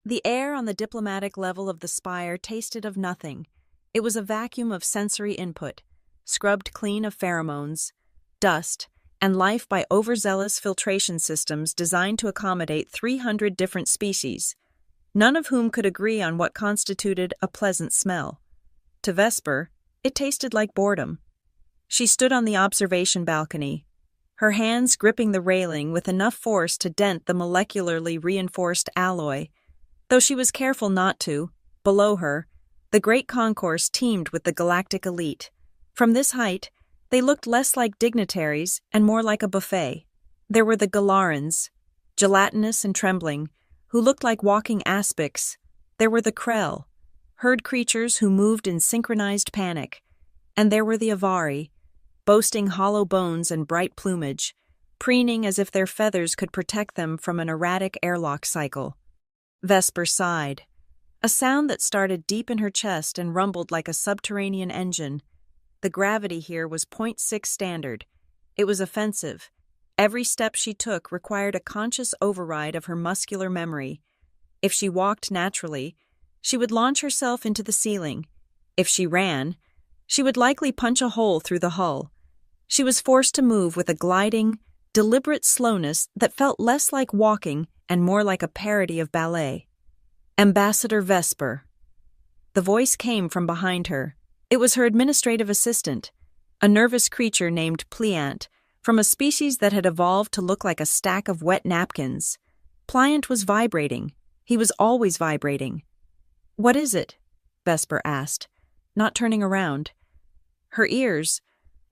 The air on the diplomatic level of the spire tasted of nothing. It was a vacuum of sensory input, scrubbed clean of pheromones, dust, and life by overzealous filtration systems designed to accommodate 300 different species, none of whom could agree on what constituted a pleasant smell. To Vesper, it tasted like boredom. She stood on the observation balcony, her hands gripping the railing with enough force to dent the molecularly reinforced alloy. Though she was careful not to, below her, the great concourse teemed with the galactic elite. From this height, they looked less like dignitaries and more like a buffet. There were the Galarans, gelatinous and trembling, who looked like walking aspics. There were the Krell, herd creatures who moved in synchronized panic. And there were the Avari, boasting hollow bones and bright plumage, preening as if their feathers could protect them from an erratic airlock cycle. Vesper sighed, a sound that started deep in her chest and rumbled like a subterranean engine. The gravity here was 0.6 standard. It was offensive. Every step she took required a conscious override of her muscular memory. If she walked naturally, she would launch herself into the ceiling. If she ran, she would likely punch a hole through the hull. She was forced to move with a gliding, deliberate slowness that felt less like walking and more like a parody of ballet. Ambassador Vesper. The voice came from behind her. It was her administrative assistant, a nervous creature named Pliant, from a species that had evolved to look like a stack of wet napkins. Pliant was vibrating. He was always vibrating. "What is it?" Vesper asked, not turning around. Her ears,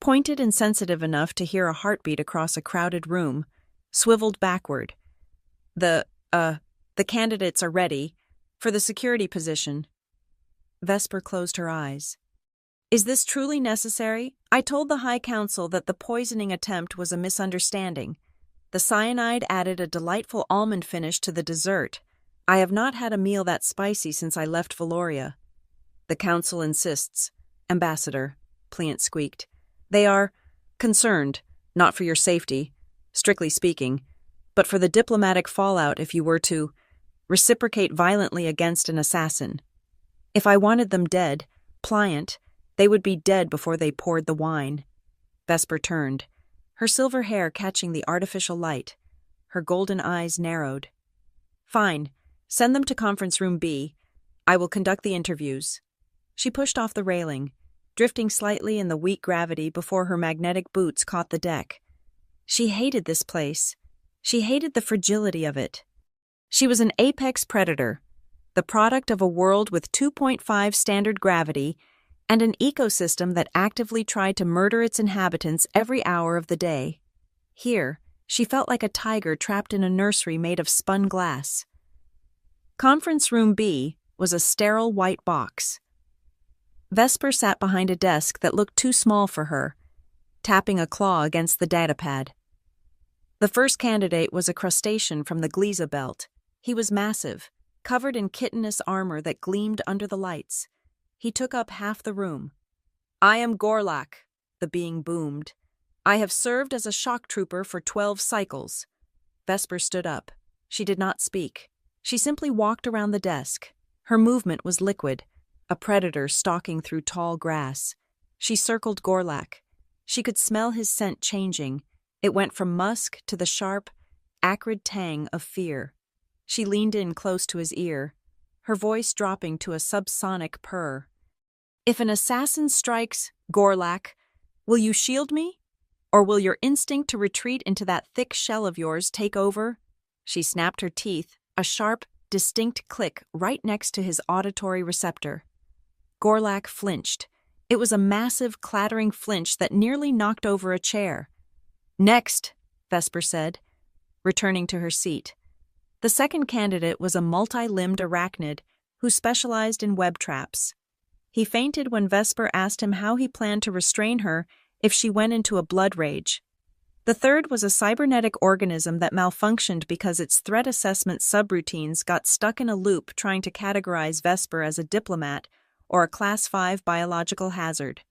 pointed and sensitive enough to hear a heartbeat across a crowded room, swiveled backward. The candidates are ready for the security position." Vesper closed her eyes. "Is this truly necessary? I told the High Council that the poisoning attempt was a misunderstanding. The cyanide added a delightful almond finish to the dessert. I have not had a meal that spicy since I left Valoria." "The Council insists, Ambassador," Pliant squeaked. "They are concerned, not for your safety, strictly speaking, but for the diplomatic fallout if you were to reciprocate violently against an assassin. If I wanted them dead, Pliant, they would be dead before they poured the wine." Vesper turned, her silver hair catching the artificial light. Her golden eyes narrowed. "Fine. Send them to Conference Room B. I will conduct the interviews." She pushed off the railing, drifting slightly in the weak gravity before her magnetic boots caught the deck. She hated this place. She hated the fragility of it. She was an apex predator, the product of a world with 2.5 standard gravity and an ecosystem that actively tried to murder its inhabitants every hour of the day. Here, she felt like a tiger trapped in a nursery made of spun glass. Conference Room B was a sterile white box. Vesper sat behind a desk that looked too small for her, tapping a claw against the datapad. The first candidate was a crustacean from the Gliese belt. He was massive, covered in chitinous armor that gleamed under the lights. He took up half the room. "I am Gorlak," the being boomed. "I have served as a shock trooper for 12 cycles." Vesper stood up. She did not speak. She simply walked around the desk. Her movement was liquid, a predator stalking through tall grass. She circled Gorlak. She could smell his scent changing. It went from musk to the sharp, acrid tang of fear. She leaned in close to his ear, her voice dropping to a subsonic purr. "If an assassin strikes, Gorlak, will you shield me? Or will your instinct to retreat into that thick shell of yours take over?" She snapped her teeth, a sharp, distinct click right next to his auditory receptor. Gorlak flinched. It was a massive, clattering flinch that nearly knocked over a chair. "Next," Vesper said, returning to her seat. The second candidate was a multi-limbed arachnid who specialized in web traps. He fainted when Vesper asked him how he planned to restrain her if she went into a blood rage. The third was a cybernetic organism that malfunctioned because its threat assessment subroutines got stuck in a loop trying to categorize Vesper as a diplomat or a Class 5 biological hazard.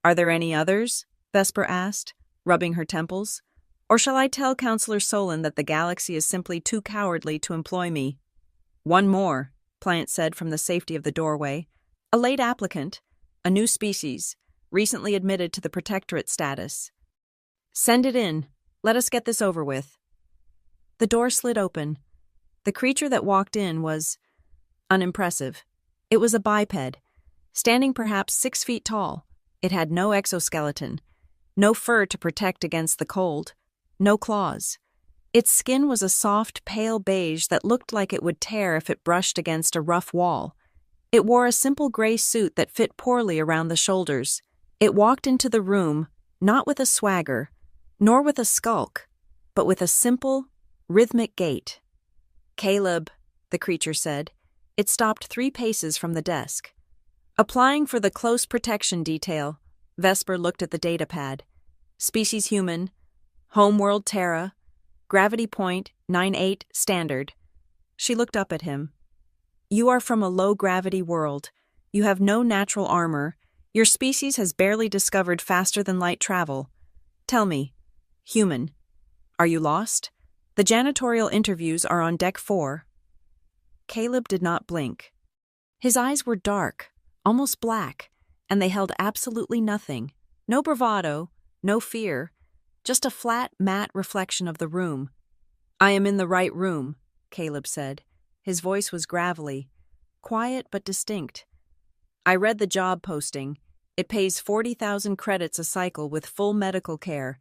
"Are there any others?" Vesper asked, rubbing her temples. "Or shall I tell Counselor Solon that the galaxy is simply too cowardly to employ me?" One more, Plant said from the safety of the doorway. A late applicant, a new species, recently admitted to the protectorate status. Send it in. Let us get this over with. The door slid open. The creature that walked in was unimpressive. It was a biped, standing perhaps 6 feet tall. It had no exoskeleton, no fur to protect against the cold, no claws. Its skin was a soft, pale beige that looked like it would tear if it brushed against a rough wall. It wore a simple gray suit that fit poorly around the shoulders. It walked into the room, not with a swagger, nor with a skulk, but with a simple, rhythmic gait. "Caleb," the creature said. It stopped 3 paces from the desk. Applying for the close protection detail, Vesper looked at the datapad. Species human, homeworld Terra, gravity point 98 standard. She looked up at him. "You are from a low-gravity world. You have no natural armor. Your species has barely discovered faster-than-light travel. Tell me, human, are you lost? The janitorial interviews are on deck 4. Caleb did not blink. His eyes were dark, almost black, and they held absolutely nothing. No bravado, no fear, just a flat, matte reflection of the room. "I am in the right room," Caleb said. His voice was gravelly, quiet but distinct. "I read the job posting. It pays 40,000 credits a cycle with full medical care.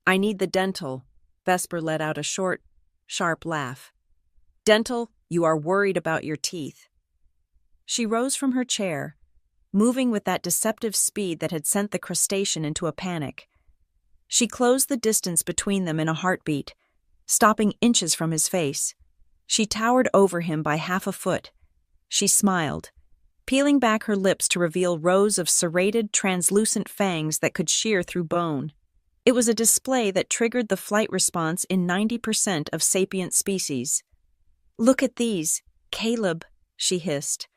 I need the dental." Vesper let out a short, sharp laugh. "Dental, you are worried about your teeth." She rose from her chair, moving with that deceptive speed that had sent the crustacean into a panic. She closed the distance between them in a heartbeat, stopping inches from his face. She towered over him by half a foot. She smiled, peeling back her lips to reveal rows of serrated, translucent fangs that could shear through bone. It was a display that triggered the flight response in 90% of sapient species. "Look at these, Caleb," she hissed,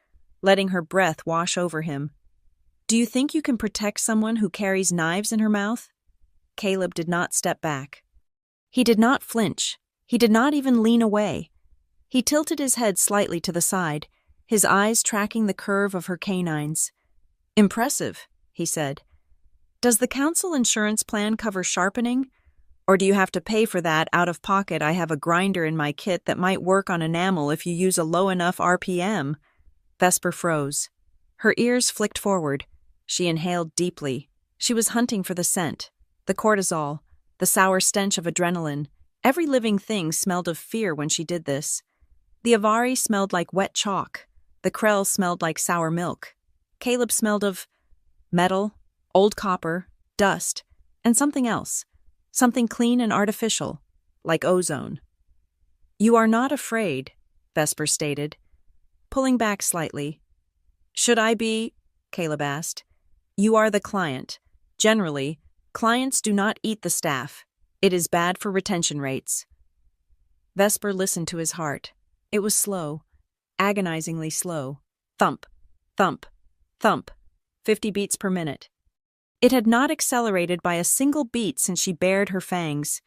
letting her breath wash over him. "Do you think you can protect someone who carries knives in her mouth?" Caleb did not step back. He did not flinch. He did not even lean away. He tilted his head slightly to the side, his eyes tracking the curve of her canines. "Impressive," he said. "Does the council insurance plan cover sharpening? Or do you have to pay for that out of pocket? I have a grinder in my kit that might work on enamel if you use a low enough RPM." Vesper froze. Her ears flicked forward. She inhaled deeply. She was hunting for the scent, the cortisol, the sour stench of adrenaline. Every living thing smelled of fear when she did this. The Avari smelled like wet chalk. The Krell smelled like sour milk. Caleb smelled of metal, old copper, dust, and something else. Something clean and artificial, like ozone. "You are not afraid," Vesper stated, pulling back slightly. "Should I be?" Caleb asked. "You are the client. Generally, clients do not eat the staff. It is bad for retention rates." Vesper listened to his heart. It was slow, agonizingly slow. Thump, thump, thump, 50 beats per minute. It had not accelerated by a single beat since she bared her fangs.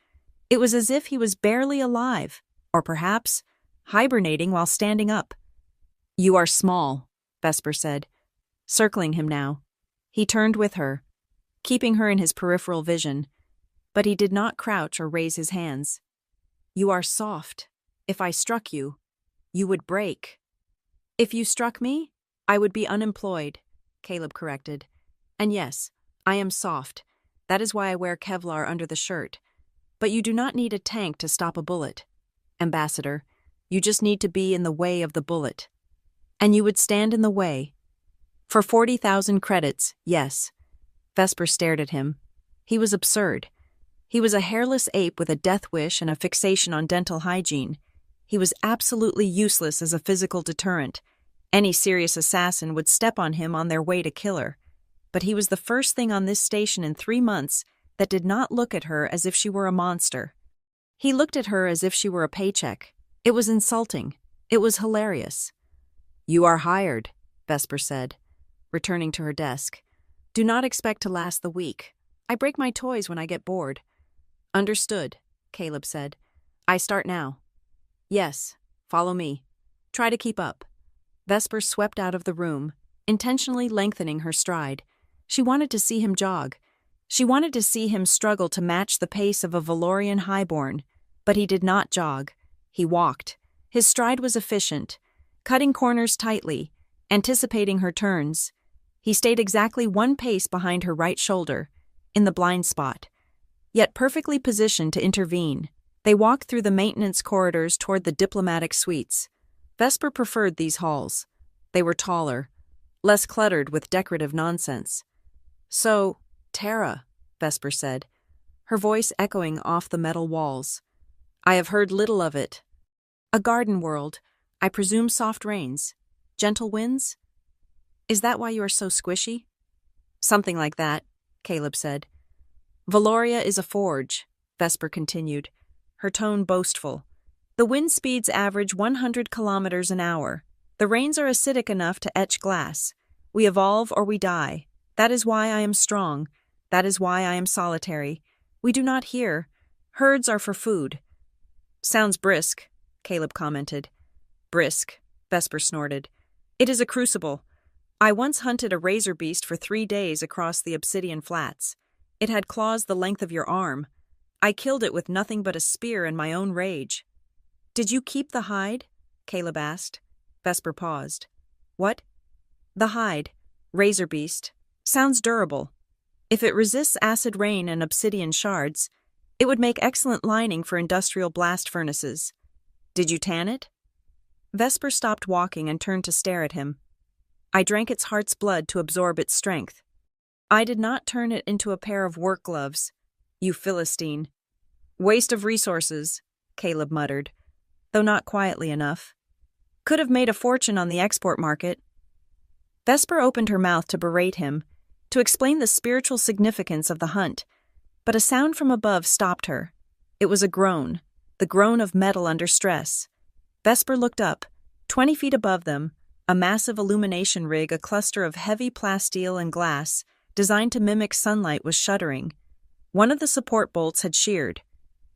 It was as if he was barely alive, or perhaps hibernating while standing up. "You are small," Vesper said, circling him now. He turned with her, keeping her in his peripheral vision, but he did not crouch or raise his hands. "You are soft. If I struck you, you would break." "If you struck me, I would be unemployed," Caleb corrected. "And yes, I am soft. That is why I wear Kevlar under the shirt. But you do not need a tank to stop a bullet. Ambassador, you just need to be in the way of the bullet. And you would stand in the way. For 40,000 credits, yes." Vesper stared at him. He was absurd. He was a hairless ape with a death wish and a fixation on dental hygiene. He was absolutely useless as a physical deterrent. Any serious assassin would step on him on their way to kill her. But he was the first thing on this station in 3 months that did not look at her as if she were a monster. He looked at her as if she were a paycheck. It was insulting. It was hilarious. "You are hired," Vesper said, returning to her desk. "Do not expect to last the week. I break my toys when I get bored." "Understood," Caleb said. "I start now." "Yes, follow me." Try to keep up. Vesper swept out of the room, intentionally lengthening her stride. She wanted to see him jog. She wanted to see him struggle to match the pace of a Valorian highborn, but he did not jog. He walked. His stride was efficient, cutting corners tightly, anticipating her turns. He stayed exactly one pace behind her right shoulder, in the blind spot, yet perfectly positioned to intervene. They walked through the maintenance corridors toward the diplomatic suites. Vesper preferred these halls. They were taller, less cluttered with decorative nonsense. "So, Terra," Vesper said, her voice echoing off the metal walls. "I have heard little of it. A garden world, I presume soft rains, gentle winds? Is that why you are so squishy?" "Something like that," Caleb said. "Valoria is a forge," Vesper continued, her tone boastful. "The wind speeds average 100 kilometers an hour. The rains are acidic enough to etch glass. We evolve or we die. That is why I am strong. That is why I am solitary. We do not hear. Herds are for food." "Sounds brisk," Caleb commented. "Brisk," Vesper snorted. "It is a crucible. I once hunted a razor beast for 3 days across the obsidian flats. It had claws the length of your arm. I killed it with nothing but a spear and my own rage." "Did you keep the hide?" Caleb asked. Vesper paused. "What?" "The hide. Razor beast. Sounds durable. If it resists acid rain and obsidian shards, it would make excellent lining for industrial blast furnaces. Did you tan it?" Vesper stopped walking and turned to stare at him. "I drank its heart's blood to absorb its strength. I did not turn it into a pair of work gloves. You Philistine." "Waste of resources," Caleb muttered, though not quietly enough. "Could have made a fortune on the export market." Vesper opened her mouth to berate him, to explain the spiritual significance of the hunt, but a sound from above stopped her. It was a groan, the groan of metal under stress. Vesper looked up. 20 feet above them, a massive illumination rig, a cluster of heavy plasteel and glass, designed to mimic sunlight, was shuddering. One of the support bolts had sheared.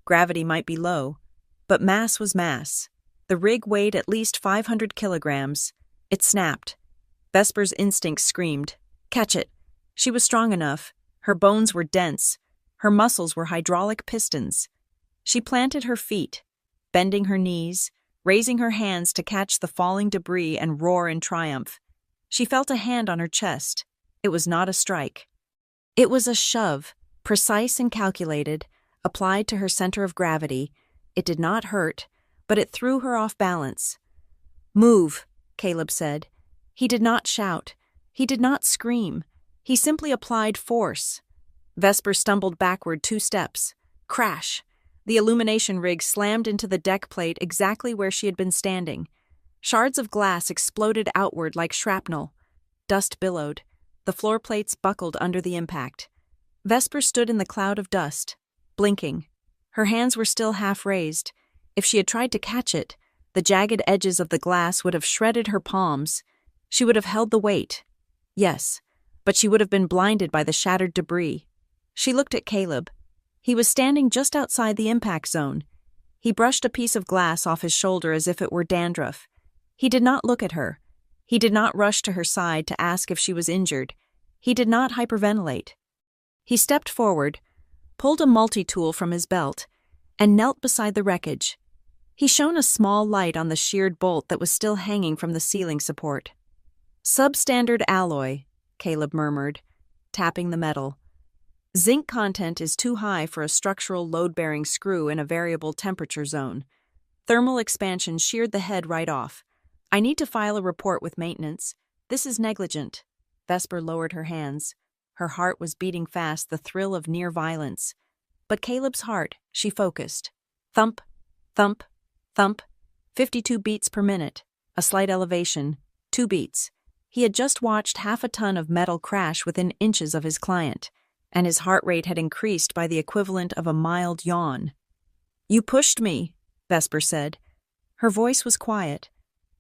Gravity might be low, but mass was mass. The rig weighed at least 500 kilograms. It snapped. Vesper's instincts screamed, "Catch it!" She was strong enough. Her bones were dense. Her muscles were hydraulic pistons. She planted her feet, bending her knees, raising her hands to catch the falling debris and roar in triumph. She felt a hand on her chest. It was not a strike. It was a shove, precise and calculated, applied to her center of gravity. It did not hurt, but it threw her off balance. "Move," Caleb said. He did not shout. He did not scream. He simply applied force. Vesper stumbled backward 2 steps. Crash! The illumination rig slammed into the deck plate exactly where she had been standing. Shards of glass exploded outward like shrapnel. Dust billowed. The floor plates buckled under the impact. Vesper stood in the cloud of dust, blinking. Her hands were still half raised. If she had tried to catch it, the jagged edges of the glass would have shredded her palms. She would have held the weight. Yes, but she would have been blinded by the shattered debris. She looked at Caleb. He was standing just outside the impact zone. He brushed a piece of glass off his shoulder as if it were dandruff. He did not look at her. He did not rush to her side to ask if she was injured. He did not hyperventilate. He stepped forward, pulled a multi-tool from his belt, and knelt beside the wreckage. He shone a small light on the sheared bolt that was still hanging from the ceiling support. "Substandard alloy," Caleb murmured, tapping the metal. "Zinc content is too high for a structural load-bearing screw in a variable temperature zone. Thermal expansion sheared the head right off. I need to file a report with maintenance. This is negligent." Vesper lowered her hands. Her heart was beating fast, the thrill of near violence. But Caleb's heart, she focused. Thump, thump, thump. 52 beats per minute. A slight elevation. 2 beats. He had just watched half a ton of metal crash within inches of his client, and his heart rate had increased by the equivalent of a mild yawn. "You pushed me," Vesper said. Her voice was quiet.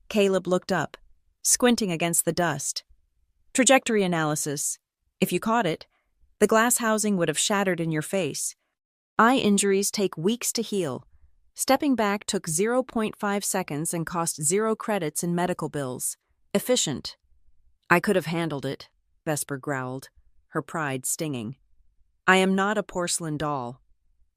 Caleb looked up, squinting against the dust. "Trajectory analysis. If you caught it, the glass housing would have shattered in your face. Eye injuries take weeks to heal. Stepping back took 0.5 seconds and cost 0 credits in medical bills. Efficient. I could have handled it, Vesper growled, her pride stinging. I am not a porcelain doll.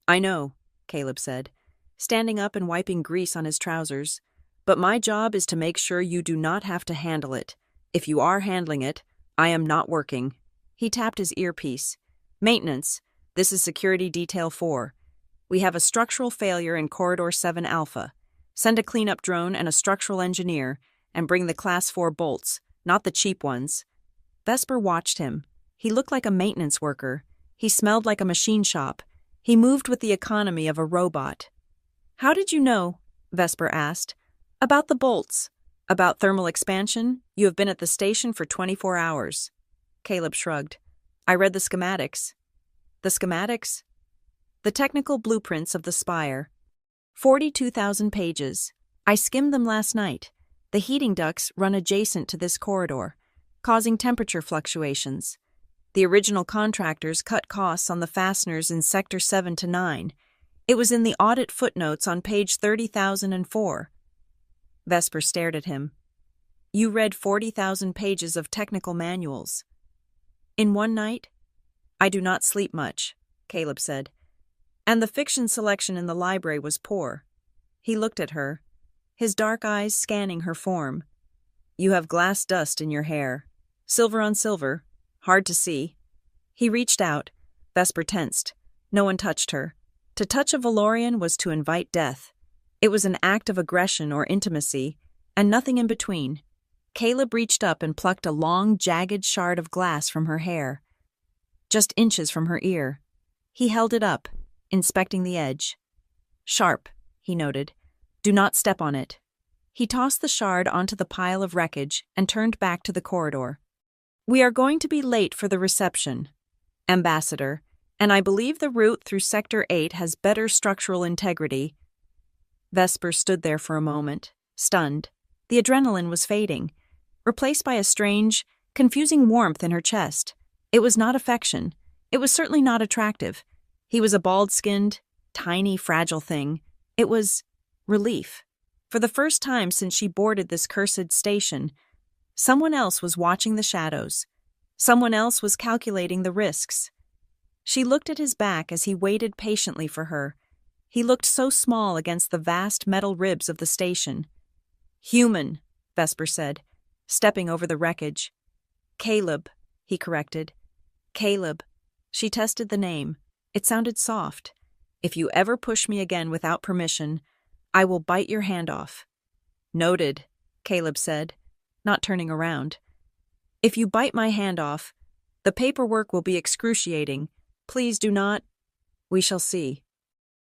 I know, Caleb said, standing up and wiping grease on his trousers. But my job is to make sure you do not have to handle it. If you are handling it, I am not working. He tapped his earpiece. Maintenance, this is Security Detail 4. We have a structural failure in Corridor 7 Alpha. Send a cleanup drone and a structural engineer, and bring the Class 4 bolts, not the cheap ones. Vesper watched him. He looked like a maintenance worker. He smelled like a machine shop. He moved with the economy of a robot. How did you know? Vesper asked. About the bolts. About thermal expansion? You have been at the station for 24 hours. Caleb shrugged. I read the schematics. The schematics? The technical blueprints of the spire. 42,000 pages. I skimmed them last night. The heating ducts run adjacent to this corridor, causing temperature fluctuations. The original contractors cut costs on the fasteners in Sector 7 to 9. It was in the audit footnotes on page 30,004. Vesper stared at him. You read 40,000 pages of technical manuals. In one night? I do not sleep much, Caleb said. And the fiction selection in the library was poor. He looked at her, his dark eyes scanning her form. You have glass dust in your hair. Silver on silver. Hard to see. He reached out. Vesper tensed. No one touched her. To touch a Valorian was to invite death. It was an act of aggression or intimacy, and nothing in between. Caleb reached up and plucked a long, jagged shard of glass from her hair, just inches from her ear. He held it up, inspecting the edge. Sharp, he noted. Do not step on it. He tossed the shard onto the pile of wreckage and turned back to the corridor. We are going to be late for the reception, Ambassador, and I believe the route through Sector 8 has better structural integrity. Vesper stood there for a moment, stunned. The adrenaline was fading, replaced by a strange, confusing warmth in her chest. It was not affection. It was certainly not attractive. He was a bald-skinned, tiny, fragile thing. It was relief. For the first time since she boarded this cursed station, someone else was watching the shadows. Someone else was calculating the risks. She looked at his back as he waited patiently for her. He looked so small against the vast metal ribs of the station. Human, Vesper said, stepping over the wreckage. Caleb, he corrected. Caleb. She tested the name. It sounded soft. If you ever push me again without permission, I will bite your hand off. Noted, Caleb said, not turning around. If you bite my hand off, the paperwork will be excruciating. Please do not. We shall see.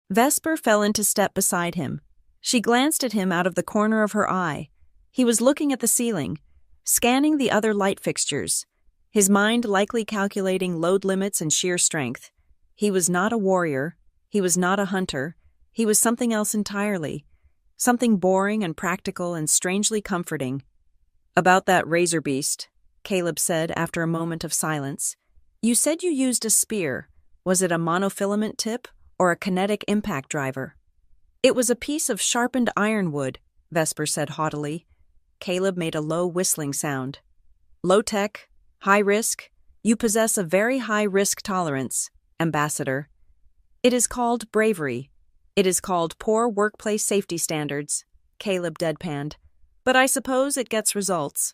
Vesper fell into step beside him. She glanced at him out of the corner of her eye. He was looking at the ceiling, scanning the other light fixtures, his mind likely calculating load limits and sheer strength. He was not a warrior. He was not a hunter. He was something else entirely. Something boring and practical and strangely comforting. About that razor beast, Caleb said after a moment of silence. You said you used a spear. Was it a monofilament tip or a kinetic impact driver? It was a piece of sharpened ironwood, Vesper said haughtily. Caleb made a low whistling sound. Low-tech, high risk. You possess a very high risk tolerance, Ambassador. It is called bravery. It is called poor workplace safety standards, Caleb deadpanned. But I suppose it gets results.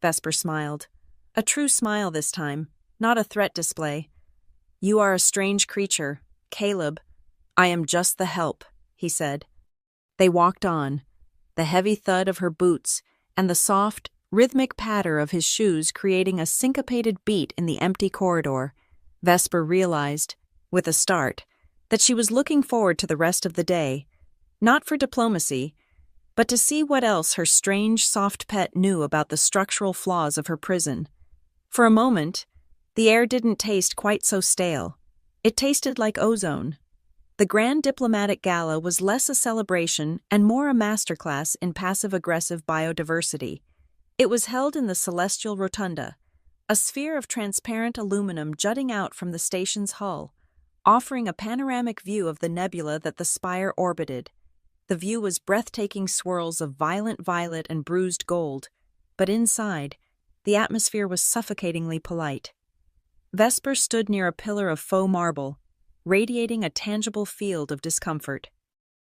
Vesper smiled. A true smile this time, not a threat display. You are a strange creature, Caleb. I am just the help, he said. They walked on, the heavy thud of her boots and the soft, rhythmic patter of his shoes creating a syncopated beat in the empty corridor. Vesper realized, with a start, that she was looking forward to the rest of the day, not for diplomacy, but to see what else her strange, soft pet knew about the structural flaws of her prison. For a moment, the air didn't taste quite so stale. It tasted like ozone. The Grand Diplomatic Gala was less a celebration and more a masterclass in passive-aggressive biodiversity. It was held in the Celestial Rotunda, a sphere of transparent aluminum jutting out from the station's hull, offering a panoramic view of the nebula that the spire orbited. The view was breathtaking swirls of violent violet and bruised gold, but inside, the atmosphere was suffocatingly polite. Vesper stood near a pillar of faux marble, radiating a tangible field of discomfort.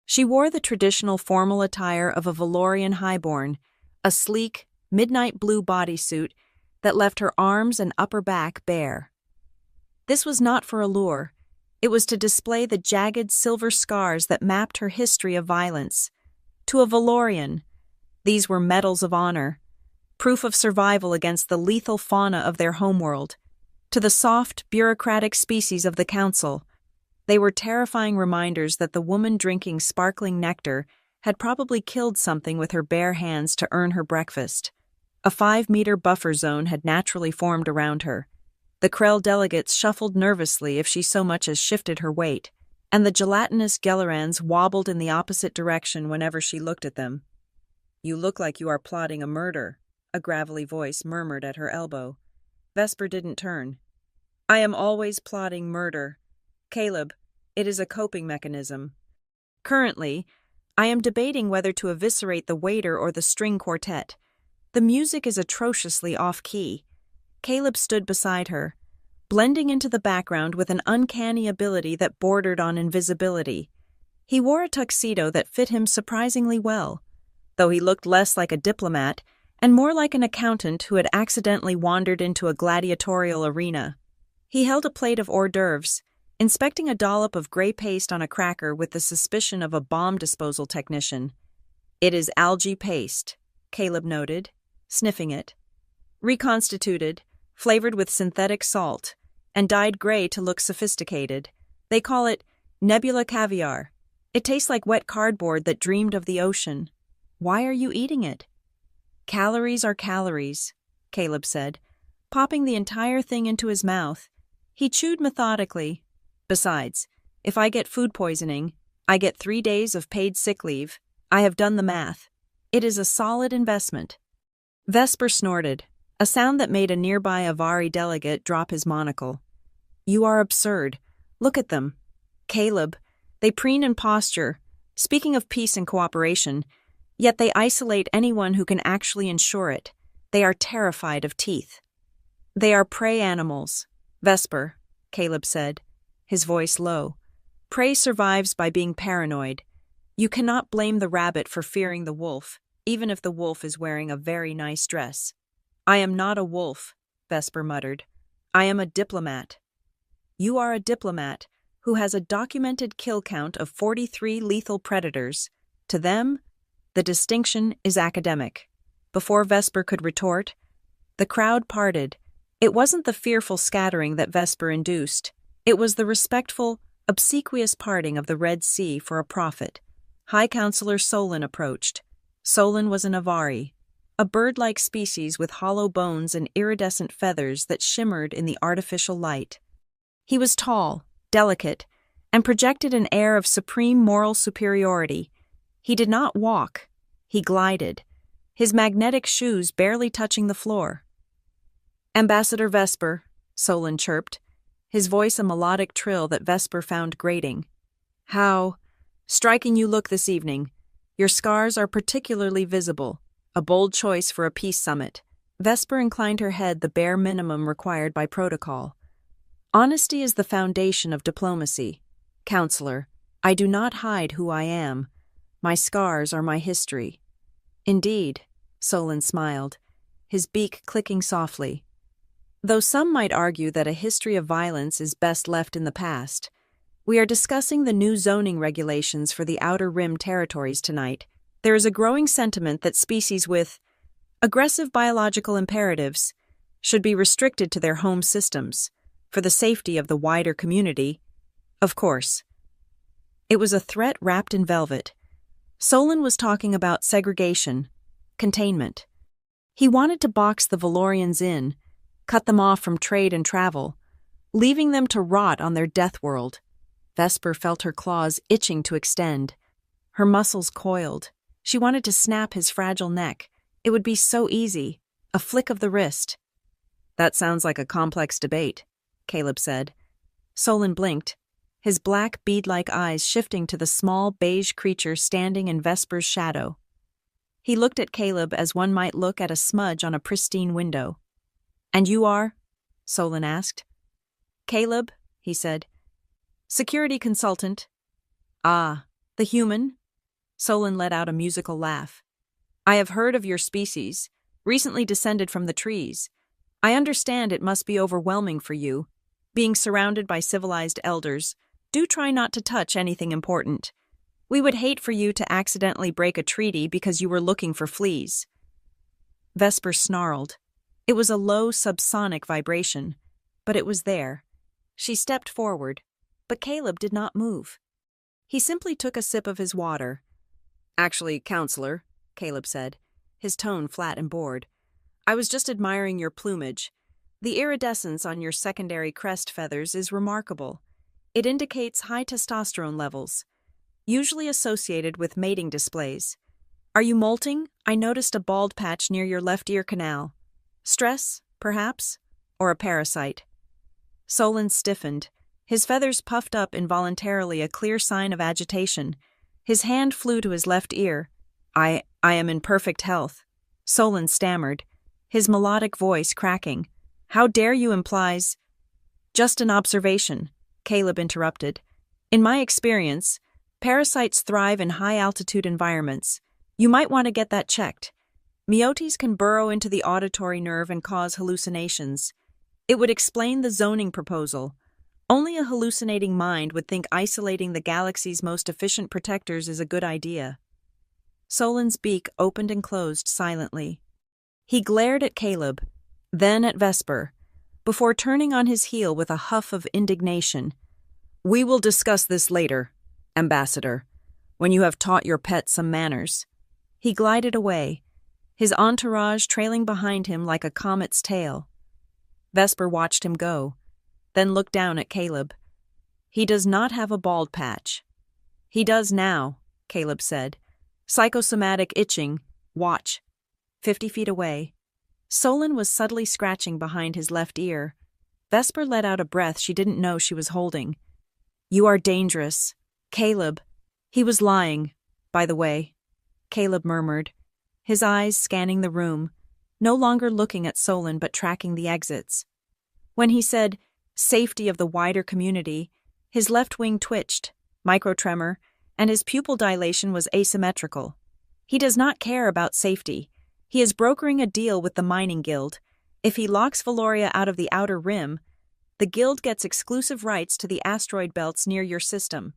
She wore the traditional formal attire of a Valorian highborn, a sleek, midnight blue bodysuit that left her arms and upper back bare. This was not for allure. It was to display the jagged silver scars that mapped her history of violence. To a Valorian, these were medals of honor, proof of survival against the lethal fauna of their homeworld. To the soft, bureaucratic species of the council, they were terrifying reminders that the woman drinking sparkling nectar had probably killed something with her bare hands to earn her breakfast. A 5-meter buffer zone had naturally formed around her. The Krell delegates shuffled nervously if she so much as shifted her weight, and the gelatinous Gellerans wobbled in the opposite direction whenever she looked at them. "You look like you are plotting a murder," a gravelly voice murmured at her elbow. Vesper didn't turn. "I am always plotting murder. Caleb, it is a coping mechanism. Currently, I am debating whether to eviscerate the waiter or the string quartet. The music is atrociously off-key." Caleb stood beside her, blending into the background with an uncanny ability that bordered on invisibility. He wore a tuxedo that fit him surprisingly well, though he looked less like a diplomat and more like an accountant who had accidentally wandered into a gladiatorial arena. He held a plate of hors d'oeuvres, inspecting a dollop of gray paste on a cracker with the suspicion of a bomb disposal technician. "It is algae paste," Caleb noted, sniffing it. "Reconstituted, flavored with synthetic salt, and dyed gray to look sophisticated. They call it nebula caviar. It tastes like wet cardboard that dreamed of the ocean. Why are you eating it?" "Calories are calories," Caleb said, popping the entire thing into his mouth. He chewed methodically. "Besides, if I get food poisoning, I get 3 days of paid sick leave. I have done the math. It is a solid investment." Vesper snorted, a sound that made a nearby Avari delegate drop his monocle. "You are absurd. Look at them. Caleb, they preen and posture, speaking of peace and cooperation, yet they isolate anyone who can actually ensure it. They are terrified of teeth." "They are prey animals, Vesper," Caleb said, his voice low. "Prey survives by being paranoid. You cannot blame the rabbit for fearing the wolf, even if the wolf is wearing a very nice dress." "I am not a wolf," Vesper muttered. "I am a diplomat." "You are a diplomat who has a documented kill count of 43 lethal predators. To them, the distinction is academic." Before Vesper could retort, the crowd parted. It wasn't the fearful scattering that Vesper induced. It was the respectful, obsequious parting of the Red Sea for a prophet. High Counselor Solon approached. Solon was an Avari, a bird-like species with hollow bones and iridescent feathers that shimmered in the artificial light. He was tall, delicate, and projected an air of supreme moral superiority. He did not walk, he glided, his magnetic shoes barely touching the floor. "Ambassador Vesper," Solon chirped, his voice a melodic trill that Vesper found grating. "How striking you look this evening. Your scars are particularly visible. A bold choice for a peace summit." Vesper inclined her head the bare minimum required by protocol. "Honesty is the foundation of diplomacy. Counselor, I do not hide who I am. My scars are my history." "Indeed," Solon smiled, his beak clicking softly. "Though some might argue that a history of violence is best left in the past, we are discussing the new zoning regulations for the Outer Rim territories tonight. There is a growing sentiment that species with aggressive biological imperatives should be restricted to their home systems, for the safety of the wider community. Of course." It was a threat wrapped in velvet. Solon was talking about segregation, containment. He wanted to box the Valorians in, cut them off from trade and travel, leaving them to rot on their death world. Vesper felt her claws itching to extend. Her muscles coiled. She wanted to snap his fragile neck. It would be so easy, a flick of the wrist. "That sounds like a complex debate," Caleb said. Solon blinked. his black bead-like eyes shifting to the small beige creature standing in Vesper's shadow. He looked at Caleb as one might look at a smudge on a pristine window. "And you are?" Solon asked. "Caleb," he said. "Security consultant." "Ah, the human?" Solon let out a musical laugh. "I have heard of your species, recently descended from the trees. I understand it must be overwhelming for you. Being surrounded by civilized elders, do try not to touch anything important. We would hate for you to accidentally break a treaty because you were looking for fleas." Vesper snarled. It was a low subsonic vibration, but it was there. She stepped forward, but Caleb did not move. He simply took a sip of his water. "Actually, counselor," Caleb said, his tone flat and bored, "I was just admiring your plumage. The iridescence on your secondary crest feathers is remarkable. It indicates high testosterone levels, usually associated with mating displays. Are you molting? I noticed a bald patch near your left ear canal. Stress, perhaps? Or a parasite?" Solon stiffened. His feathers puffed up involuntarily, a clear sign of agitation. His hand flew to his left ear. I am in perfect health." Solon stammered, his melodic voice cracking. "How dare you implies—" "Just an observation," Caleb interrupted. "In my experience, parasites thrive in high-altitude environments. You might want to get that checked. Meiotes can burrow into the auditory nerve and cause hallucinations. It would explain the zoning proposal. Only a hallucinating mind would think isolating the galaxy's most efficient protectors is a good idea." Solon's beak opened and closed silently. He glared at Caleb, then at Vesper, before turning on his heel with a huff of indignation. "We will discuss this later, Ambassador, when you have taught your pet some manners." He glided away, his entourage trailing behind him like a comet's tail. Vesper watched him go, then looked down at Caleb. "He does not have a bald patch." "He does now," Caleb said. "Psychosomatic itching. Watch." 50 feet away, Solon was subtly scratching behind his left ear. Vesper let out a breath she didn't know she was holding. "You are dangerous. Caleb." "He was lying, by the way," Caleb murmured, his eyes scanning the room, no longer looking at Solon but tracking the exits. When he said, "safety of the wider community," his left wing twitched, microtremor, and his pupil dilation was asymmetrical. He does not care about safety. He is brokering a deal with the mining guild. If he locks Valoria out of the outer rim, the guild gets exclusive rights to the asteroid belts near your system.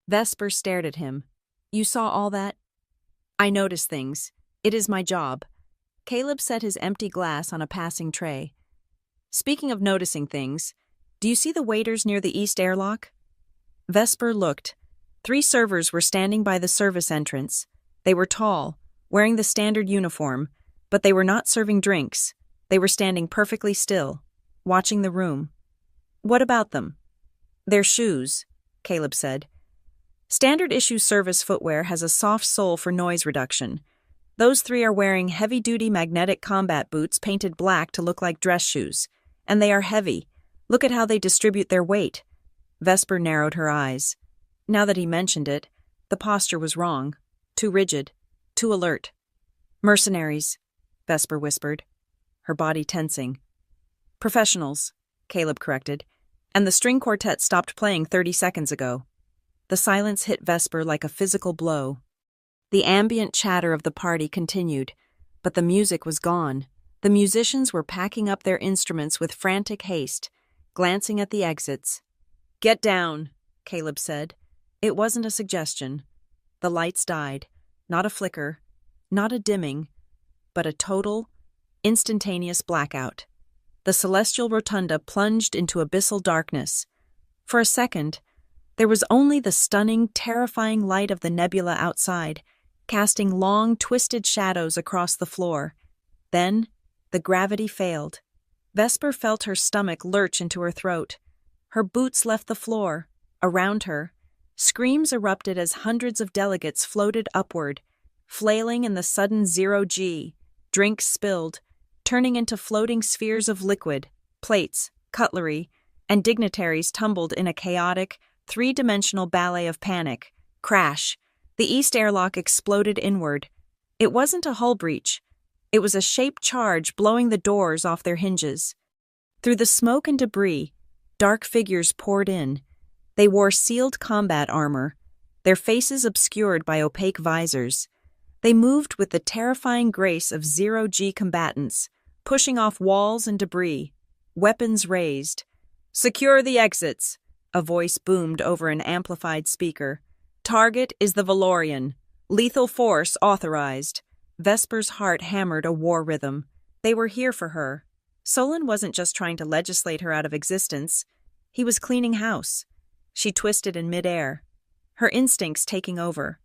Vesper stared at him. "You saw all that?" "I notice things. It is my job." Caleb set his empty glass on a passing tray. "Speaking of noticing things, do you see the waiters near the east airlock?" Vesper looked. 3 servers were standing by the service entrance. They were tall, wearing the standard uniform, but they were not serving drinks. They were standing perfectly still, watching the room. "What about them?" "Their shoes," Caleb said. "Standard issue service footwear has a soft sole for noise reduction. Those 3 are wearing heavy-duty magnetic combat boots painted black to look like dress shoes. And they are heavy. Look at how they distribute their weight." Vesper narrowed her eyes. Now that he mentioned it, the posture was wrong. Too rigid. Too alert. "Mercenaries," Vesper whispered, her body tensing. "Professionals," Caleb corrected, "and the string quartet stopped playing 30 seconds ago." The silence hit Vesper like a physical blow. The ambient chatter of the party continued, but the music was gone. The musicians were packing up their instruments with frantic haste, glancing at the exits. "Get down," Caleb said. It wasn't a suggestion. The lights died, not a flicker, not a dimming, but a total, instantaneous blackout. The celestial rotunda plunged into abyssal darkness. For a second, there was only the stunning, terrifying light of the nebula outside, casting long, twisted shadows across the floor. Then, the gravity failed. Vesper felt her stomach lurch into her throat. Her boots left the floor. Around her, screams erupted as hundreds of delegates floated upward, flailing in the sudden zero-G. Drinks spilled, turning into floating spheres of liquid. Plates, cutlery, and dignitaries tumbled in a chaotic, three-dimensional ballet of panic. Crash. The east airlock exploded inward. It wasn't a hull breach. It was a shaped charge blowing the doors off their hinges. Through the smoke and debris, dark figures poured in. They wore sealed combat armor, their faces obscured by opaque visors. They moved with the terrifying grace of zero-G combatants, pushing off walls and debris, weapons raised. "Secure the exits," a voice boomed over an amplified speaker. "Target is the Valorian. Lethal force authorized." Vesper's heart hammered a war rhythm. They were here for her. Solon wasn't just trying to legislate her out of existence. He was cleaning house. She twisted in midair, her instincts taking over.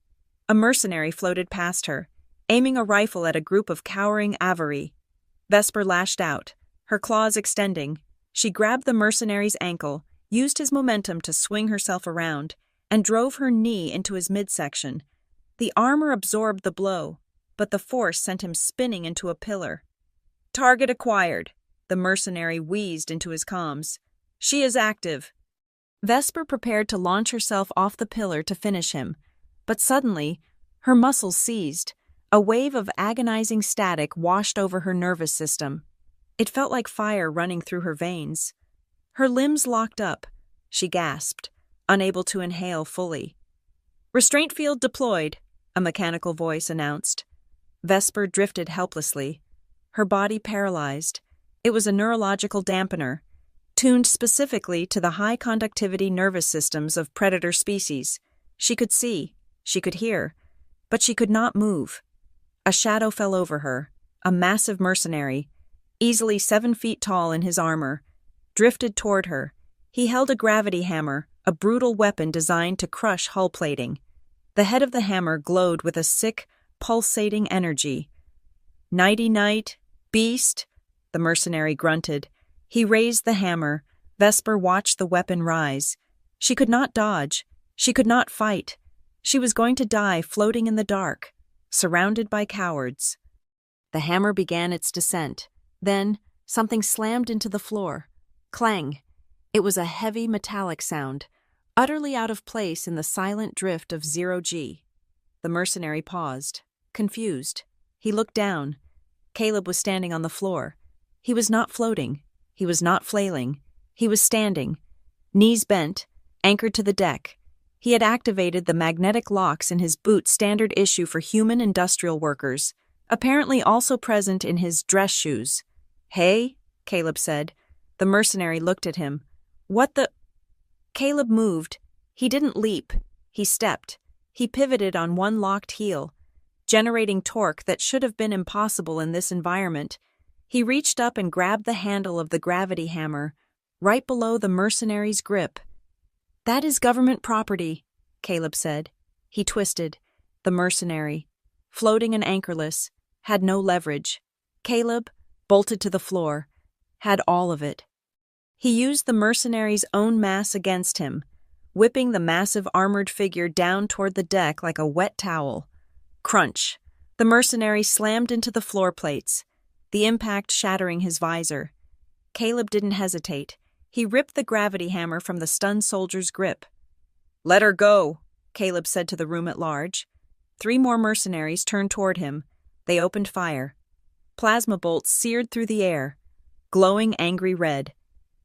A mercenary floated past her, aiming a rifle at a group of cowering Avari. Vesper lashed out, her claws extending. She grabbed the mercenary's ankle, used his momentum to swing herself around, and drove her knee into his midsection. The armor absorbed the blow, but the force sent him spinning into a pillar. "Target acquired," the mercenary wheezed into his comms. "She is active." Vesper prepared to launch herself off the pillar to finish him, but suddenly, her muscles seized. A wave of agonizing static washed over her nervous system. It felt like fire running through her veins. Her limbs locked up. She gasped, unable to inhale fully. "Restraint field deployed," a mechanical voice announced. Vesper drifted helplessly, her body paralyzed. It was a neurological dampener, tuned specifically to the high-conductivity nervous systems of predator species. She could see, she could hear, but she could not move. A shadow fell over her, a massive mercenary, easily 7 feet tall in his armor, drifted toward her. He held a gravity hammer, a brutal weapon designed to crush hull plating. The head of the hammer glowed with a sick, pulsating energy. "Nighty-night, beast," the mercenary grunted. He raised the hammer. Vesper watched the weapon rise. She could not dodge. She could not fight. She was going to die floating in the dark, surrounded by cowards. The hammer began its descent. Then, something slammed into the floor. Clang. It was a heavy metallic sound, utterly out of place in the silent drift of zero-G. The mercenary paused, confused. He looked down. Caleb was standing on the floor. He was not floating. He was not flailing. He was standing, knees bent, anchored to the deck. He had activated the magnetic locks in his boot standard issue for human industrial workers, apparently also present in his dress shoes. "Hey," Caleb said. The mercenary looked at him. "What the—" Caleb moved. He didn't leap. He stepped. He pivoted on one locked heel, generating torque that should have been impossible in this environment. He reached up and grabbed the handle of the gravity hammer, right below the mercenary's grip. "That is government property," Caleb said. He twisted. The mercenary, floating and anchorless, had no leverage. Caleb, bolted to the floor, had all of it. He used the mercenary's own mass against him, whipping the massive armored figure down toward the deck like a wet towel. Crunch. The mercenary slammed into the floor plates, the impact shattering his visor. Caleb didn't hesitate. He ripped the gravity hammer from the stunned soldier's grip. "Let her go," Caleb said to the room at large. 3 more mercenaries turned toward him. They opened fire. Plasma bolts seared through the air, glowing angry red.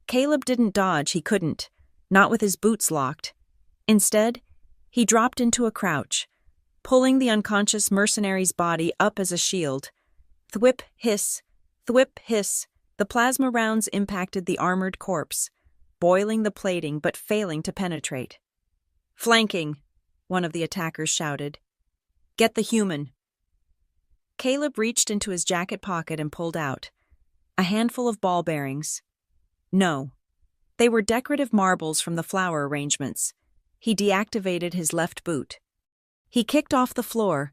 Caleb didn't dodge, he couldn't, not with his boots locked. Instead, he dropped into a crouch, pulling the unconscious mercenary's body up as a shield. Thwip, hiss, thwip, hiss. The plasma rounds impacted the armored corpse, boiling the plating but failing to penetrate. "Flanking," one of the attackers shouted. "Get the human." Caleb reached into his jacket pocket and pulled out a handful of ball bearings. No, they were decorative marbles from the flower arrangements. He deactivated his left boot. He kicked off the floor,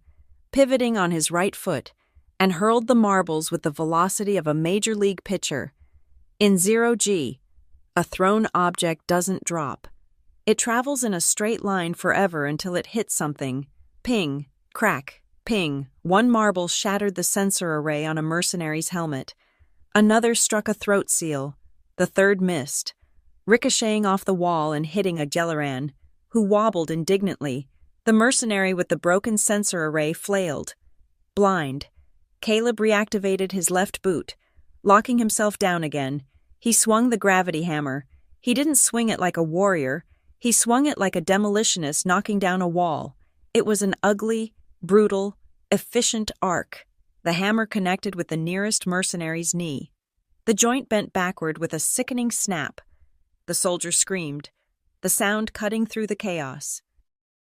pivoting on his right foot, and hurled the marbles with the velocity of a major league pitcher. In zero-G, a thrown object doesn't drop. It travels in a straight line forever until it hits something. Ping, crack, ping. One marble shattered the sensor array on a mercenary's helmet. Another struck a throat seal. The third missed, ricocheting off the wall and hitting a Gelleran. who wobbled indignantly. The mercenary with the broken sensor array flailed. Blind, Caleb reactivated his left boot. Locking himself down again, he swung the gravity hammer. He didn't swing it like a warrior. He swung it like a demolitionist knocking down a wall. It was an ugly, brutal, efficient arc. The hammer connected with the nearest mercenary's knee. The joint bent backward with a sickening snap. The soldier screamed, the sound cutting through the chaos.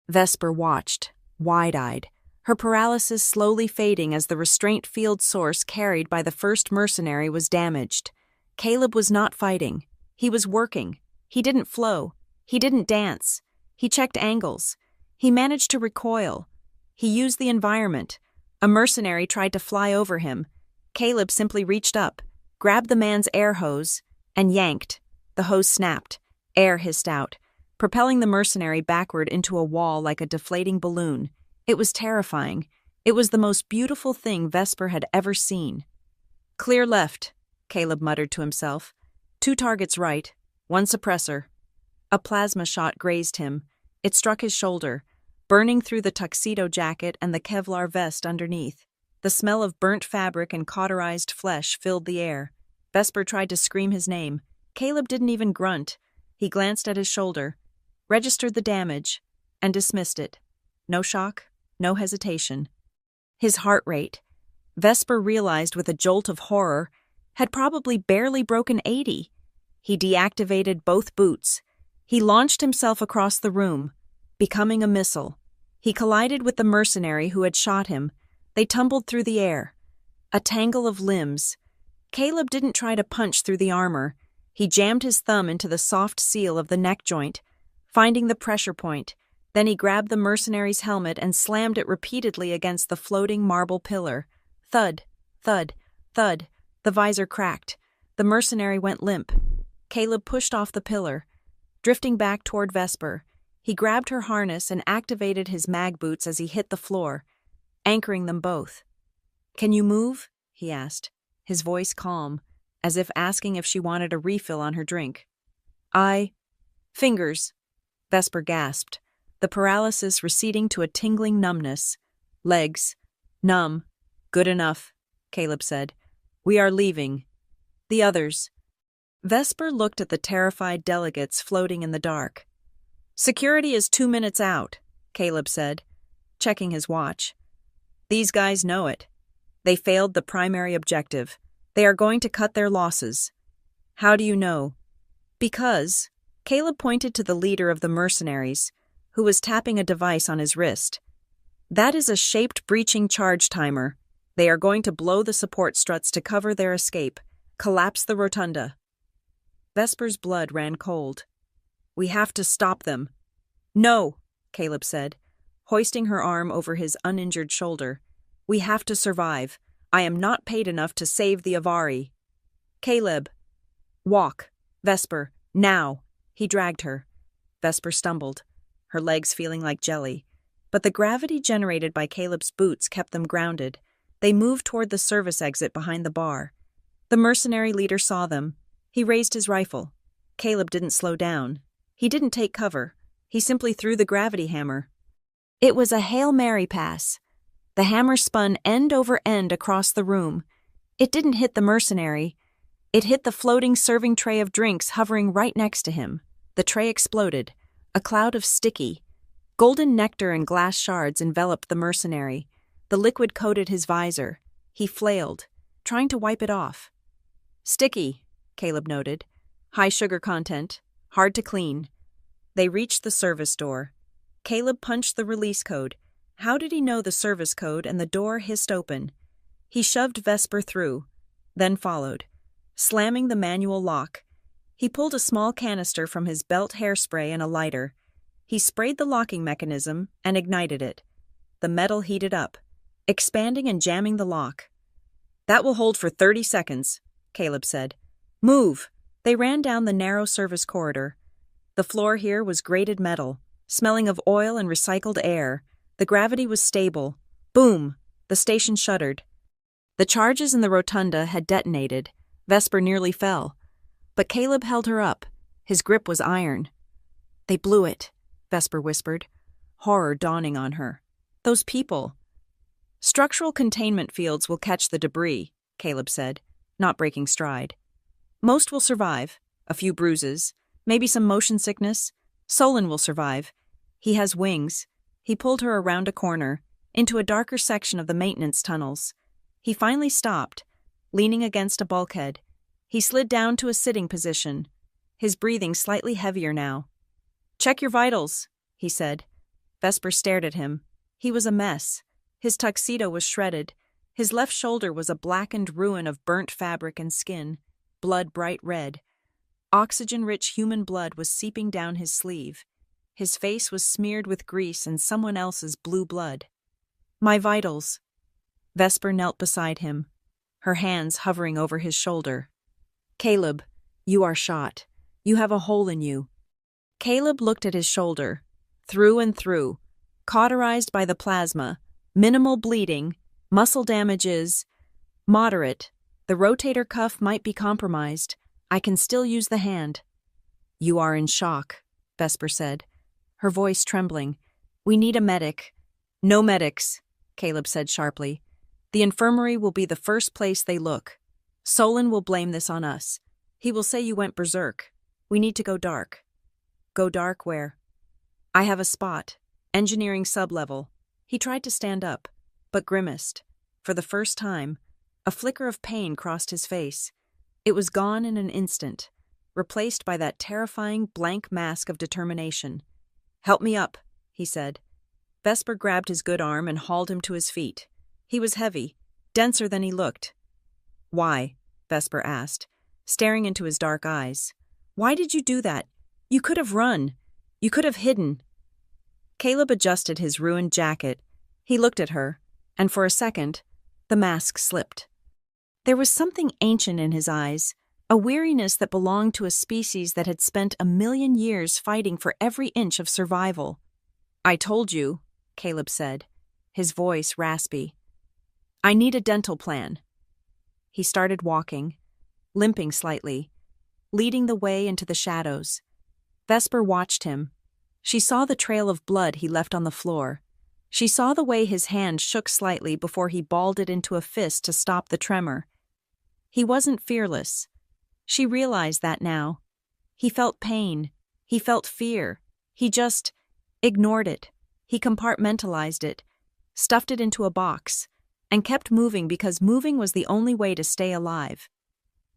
Vesper watched, wide-eyed, her paralysis slowly fading as the restraint field source carried by the first mercenary was damaged. Caleb was not fighting. He was working. He didn't flow. He didn't dance. He checked angles. He managed to recoil. He used the environment. A mercenary tried to fly over him. Caleb simply reached up, grabbed the man's air hose, and yanked. The hose snapped. Air hissed out, propelling the mercenary backward into a wall like a deflating balloon. It was terrifying. It was the most beautiful thing Vesper had ever seen. "Clear left," Caleb muttered to himself. 2 targets right, 1 suppressor. A plasma shot grazed him. It struck his shoulder, burning through the tuxedo jacket and the Kevlar vest underneath. The smell of burnt fabric and cauterized flesh filled the air. Vesper tried to scream his name. Caleb didn't even grunt. He glanced at his shoulder, registered the damage, and dismissed it. No shock, no hesitation. His heart rate, Vesper realized with a jolt of horror, had probably barely broken 80. He deactivated both boots. He launched himself across the room, becoming a missile. He collided with the mercenary who had shot him. They tumbled through the air. A tangle of limbs. Caleb didn't try to punch through the armor. He jammed his thumb into the soft seal of the neck joint, finding the pressure point. Then he grabbed the mercenary's helmet and slammed it repeatedly against the floating marble pillar. Thud, thud, thud. The visor cracked. The mercenary went limp. Caleb pushed off the pillar, drifting back toward Vesper. He grabbed her harness and activated his mag boots as he hit the floor, anchoring them both. "Can you move?" he asked, his voice calm, as if asking if she wanted a refill on her drink. Fingers," Vesper gasped, the paralysis receding to a tingling numbness. "Legs. Numb. Good enough," Caleb said. "We are leaving. The others." Vesper looked at the terrified delegates floating in the dark. "Security is 2 minutes out," Caleb said, checking his watch. "These guys know it. They failed the primary objective. They are going to cut their losses." "How do you know?" "Because," Caleb pointed to the leader of the mercenaries, who was tapping a device on his wrist. "That is a shaped breaching charge timer. They are going to blow the support struts to cover their escape, collapse the rotunda." Vesper's blood ran cold. "We have to stop them." "No," Caleb said, hoisting her arm over his uninjured shoulder. "We have to survive. I am not paid enough to save the Avari." "Caleb." "Walk. Vesper. Now." He dragged her. Vesper stumbled, her legs feeling like jelly. But the gravity generated by Caleb's boots kept them grounded. They moved toward the service exit behind the bar. The mercenary leader saw them. He raised his rifle. Caleb didn't slow down. He didn't take cover. He simply threw the gravity hammer. It was a Hail Mary pass. The hammer spun end over end across the room. It didn't hit the mercenary. It hit the floating serving tray of drinks hovering right next to him. The tray exploded. A cloud of sticky, golden nectar and glass shards enveloped the mercenary. The liquid coated his visor. He flailed, trying to wipe it off. "Sticky," Caleb noted. "High sugar content. Hard to clean." They reached the service door. Caleb punched the release code. How did he know the service code, and the door hissed open? He shoved Vesper through, then followed, slamming the manual lock. He pulled a small canister from his belt hairspray and a lighter. He sprayed the locking mechanism and ignited it. The metal heated up, expanding and jamming the lock. "That will hold for 30 seconds, Caleb said. "Move!" They ran down the narrow service corridor. The floor here was grated metal, smelling of oil and recycled air. The gravity was stable. Boom! The station shuddered. The charges in the rotunda had detonated. Vesper nearly fell. But Caleb held her up. His grip was iron. "They blew it," Vesper whispered, horror dawning on her. Those people. Structural containment fields will catch the debris, Caleb said, not breaking stride. Most will survive, a few bruises, maybe some motion sickness. Solon will survive. He has wings. He pulled her around a corner, into a darker section of the maintenance tunnels. He finally stopped, leaning against a bulkhead. He slid down to a sitting position, his breathing slightly heavier now. "Check your vitals," he said. Vesper stared at him. He was a mess. His tuxedo was shredded. His left shoulder was a blackened ruin of burnt fabric and skin, blood bright red. Oxygen-rich human blood was seeping down his sleeve. His face was smeared with grease and someone else's blue blood. "My vitals." Vesper knelt beside him, her hands hovering over his shoulder. "Caleb, you are shot. You have a hole in you." Caleb looked at his shoulder, through and through, cauterized by the plasma, minimal bleeding, muscle damage is moderate. The rotator cuff might be compromised. I can still use the hand. "You are in shock," Vesper said, her voice trembling. "We need a medic." "No medics," Caleb said sharply. "The infirmary will be the first place they look. Solon will blame this on us. He will say you went berserk. We need to go dark." "Go dark where?" "I have a spot. Engineering sublevel." He tried to stand up, but grimaced. For the first time, a flicker of pain crossed his face. It was gone in an instant, replaced by that terrifying blank mask of determination. "Help me up," he said. Vesper grabbed his good arm and hauled him to his feet. He was heavy, denser than he looked. "Why?" Vesper asked, staring into his dark eyes. "Why did you do that? You could have run. You could have hidden." Caleb adjusted his ruined jacket. He looked at her, and for a second, the mask slipped. There was something ancient in his eyes, a weariness that belonged to a species that had spent 1,000,000 years fighting for every inch of survival. "I told you," Caleb said, his voice raspy. "I need a dental plan." He started walking, limping slightly, leading the way into the shadows. Vesper watched him. She saw the trail of blood he left on the floor. She saw the way his hand shook slightly before he balled it into a fist to stop the tremor. He wasn't fearless. She realized that now. He felt pain. He felt fear. He just ignored it. He compartmentalized it, stuffed it into a box, and kept moving because moving was the only way to stay alive.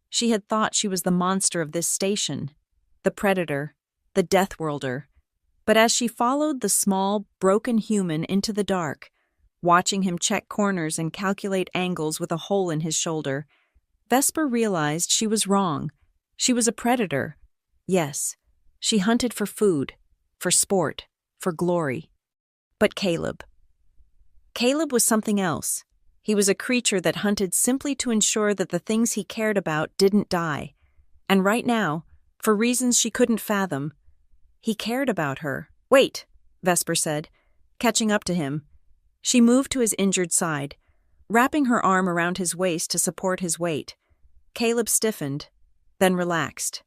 She had thought she was the monster of this station, the predator, the Deathworlder. But as she followed the small, broken human into the dark, watching him check corners and calculate angles with a hole in his shoulder, Vesper realized she was wrong. She was a predator. Yes, she hunted for food, for sport, for glory. But Caleb. Caleb was something else. He was a creature that hunted simply to ensure that the things he cared about didn't die. And right now, for reasons she couldn't fathom, he cared about her. "Wait," Vesper said, catching up to him. She moved to his injured side, wrapping her arm around his waist to support his weight. Caleb stiffened, then relaxed.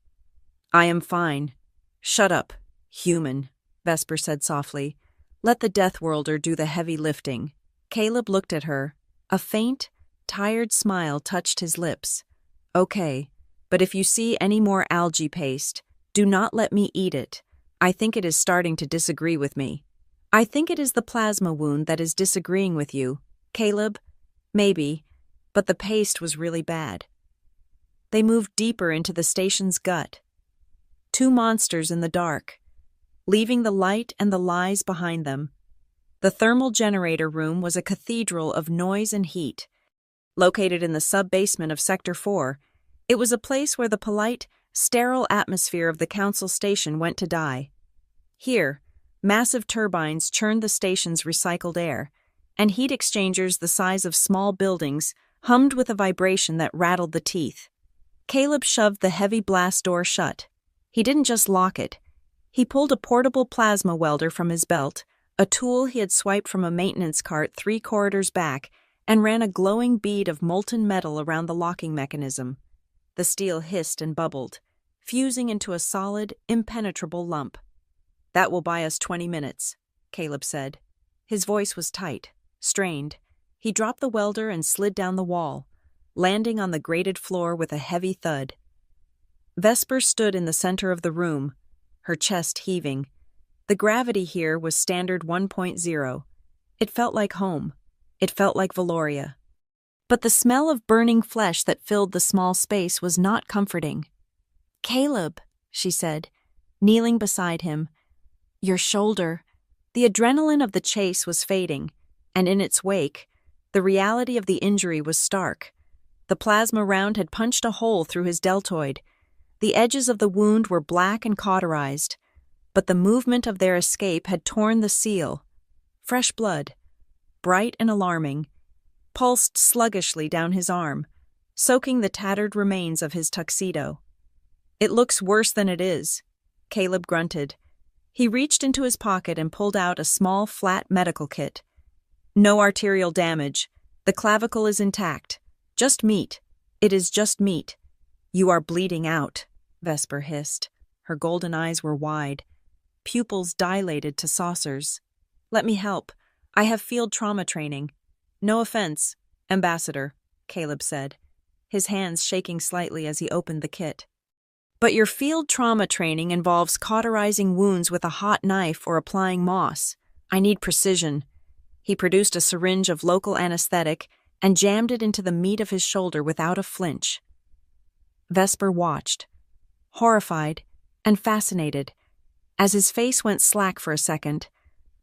"I am fine." "Shut up, human," Vesper said softly. "Let the Deathworlder do the heavy lifting." Caleb looked at her. A faint, tired smile touched his lips. "Okay, but if you see any more algae paste, do not let me eat it. I think it is starting to disagree with me." "I think it is the plasma wound that is disagreeing with you, Caleb. Maybe, but the paste was really bad." They moved deeper into the station's gut. Two monsters in the dark, leaving the light and the lies behind them. The thermal generator room was a cathedral of noise and heat. Located in the sub-basement of Sector 4, it was a place where the polite, sterile atmosphere of the council station went to die. Here, massive turbines churned the station's recycled air, and heat exchangers the size of small buildings hummed with a vibration that rattled the teeth. Caleb shoved the heavy blast door shut. He didn't just lock it. He pulled a portable plasma welder from his belt, a tool he had swiped from a maintenance cart 3 corridors back, and ran a glowing bead of molten metal around the locking mechanism. The steel hissed and bubbled, fusing into a solid, impenetrable lump. That will buy us 20 minutes, Caleb said. His voice was tight, strained. He dropped the welder and slid down the wall, landing on the grated floor with a heavy thud. Vesper stood in the center of the room, her chest heaving. The gravity here was standard 1.0. It felt like home. It felt like Valoria. But the smell of burning flesh that filled the small space was not comforting. "Caleb," she said, kneeling beside him. "Your shoulder." The adrenaline of the chase was fading, and in its wake, the reality of the injury was stark. The plasma round had punched a hole through his deltoid. The edges of the wound were black and cauterized, but the movement of their escape had torn the seal. Fresh blood, bright and alarming, pulsed sluggishly down his arm, soaking the tattered remains of his tuxedo. "It looks worse than it is," Caleb grunted. He reached into his pocket and pulled out a small, flat medical kit. "No arterial damage. The clavicle is intact. Just meat. It is just meat." "You are bleeding out," Vesper hissed. Her golden eyes were wide, pupils dilated to saucers. "Let me help. I have field trauma training." "No offense, Ambassador," Caleb said, his hands shaking slightly as he opened the kit. "But your field trauma training involves cauterizing wounds with a hot knife or applying moss. I need precision." He produced a syringe of local anesthetic and jammed it into the meat of his shoulder without a flinch. Vesper watched, horrified and fascinated, as his face went slack for a second,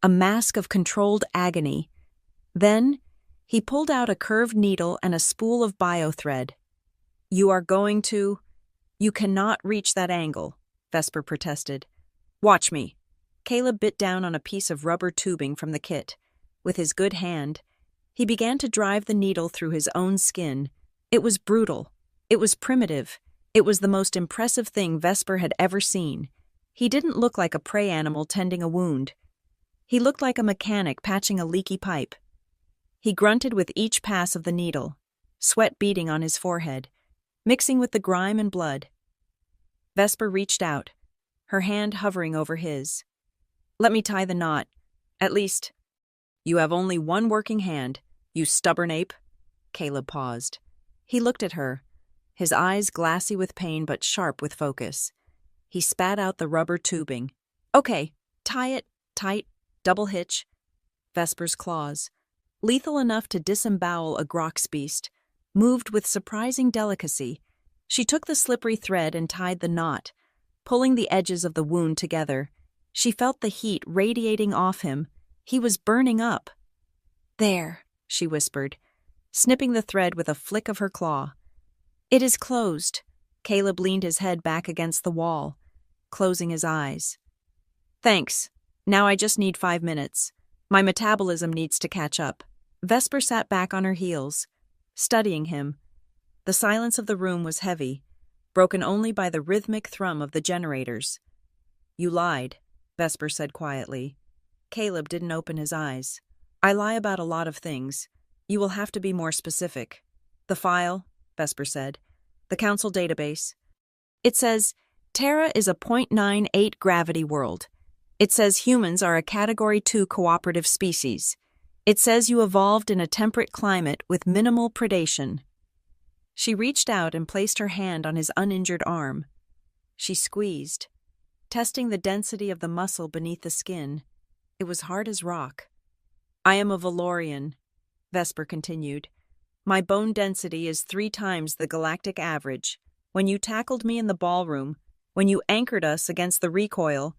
a mask of controlled agony. Then, he pulled out a curved needle and a spool of biothread. "You are going to—" "You cannot reach that angle," Vesper protested. "Watch me." Caleb bit down on a piece of rubber tubing from the kit. With his good hand, he began to drive the needle through his own skin. It was brutal. It was primitive. It was the most impressive thing Vesper had ever seen. He didn't look like a prey animal tending a wound. He looked like a mechanic patching a leaky pipe. He grunted with each pass of the needle, sweat beading on his forehead, mixing with the grime and blood. Vesper reached out, her hand hovering over his. "Let me tie the knot. At least—" "You have only one working hand, you stubborn ape." Caleb paused. He looked at her, his eyes glassy with pain but sharp with focus. He spat out the rubber tubing. "Okay, tie it, tight, double hitch." Vesper's claws, lethal enough to disembowel a groxbeast, moved with surprising delicacy. She took the slippery thread and tied the knot, pulling the edges of the wound together. She felt the heat radiating off him. He was burning up. "There," she whispered, snipping the thread with a flick of her claw. "It is closed." Caleb leaned his head back against the wall, closing his eyes. "Thanks. Now I just need 5 minutes. My metabolism needs to catch up." Vesper sat back on her heels, studying him. The silence of the room was heavy, broken only by the rhythmic thrum of the generators. "You lied," Vesper said quietly. Caleb didn't open his eyes. "I lie about a lot of things. You will have to be more specific." "The file," Vesper said. "The council database. It says, Terra is a .98 gravity world. It says humans are a Category 2 cooperative species. It says you evolved in a temperate climate with minimal predation." She reached out and placed her hand on his uninjured arm. She squeezed, testing the density of the muscle beneath the skin. It was hard as rock. "I am a Valorian," Vesper continued. "My bone density is 3 times the galactic average. When you tackled me in the ballroom, when you anchored us against the recoil,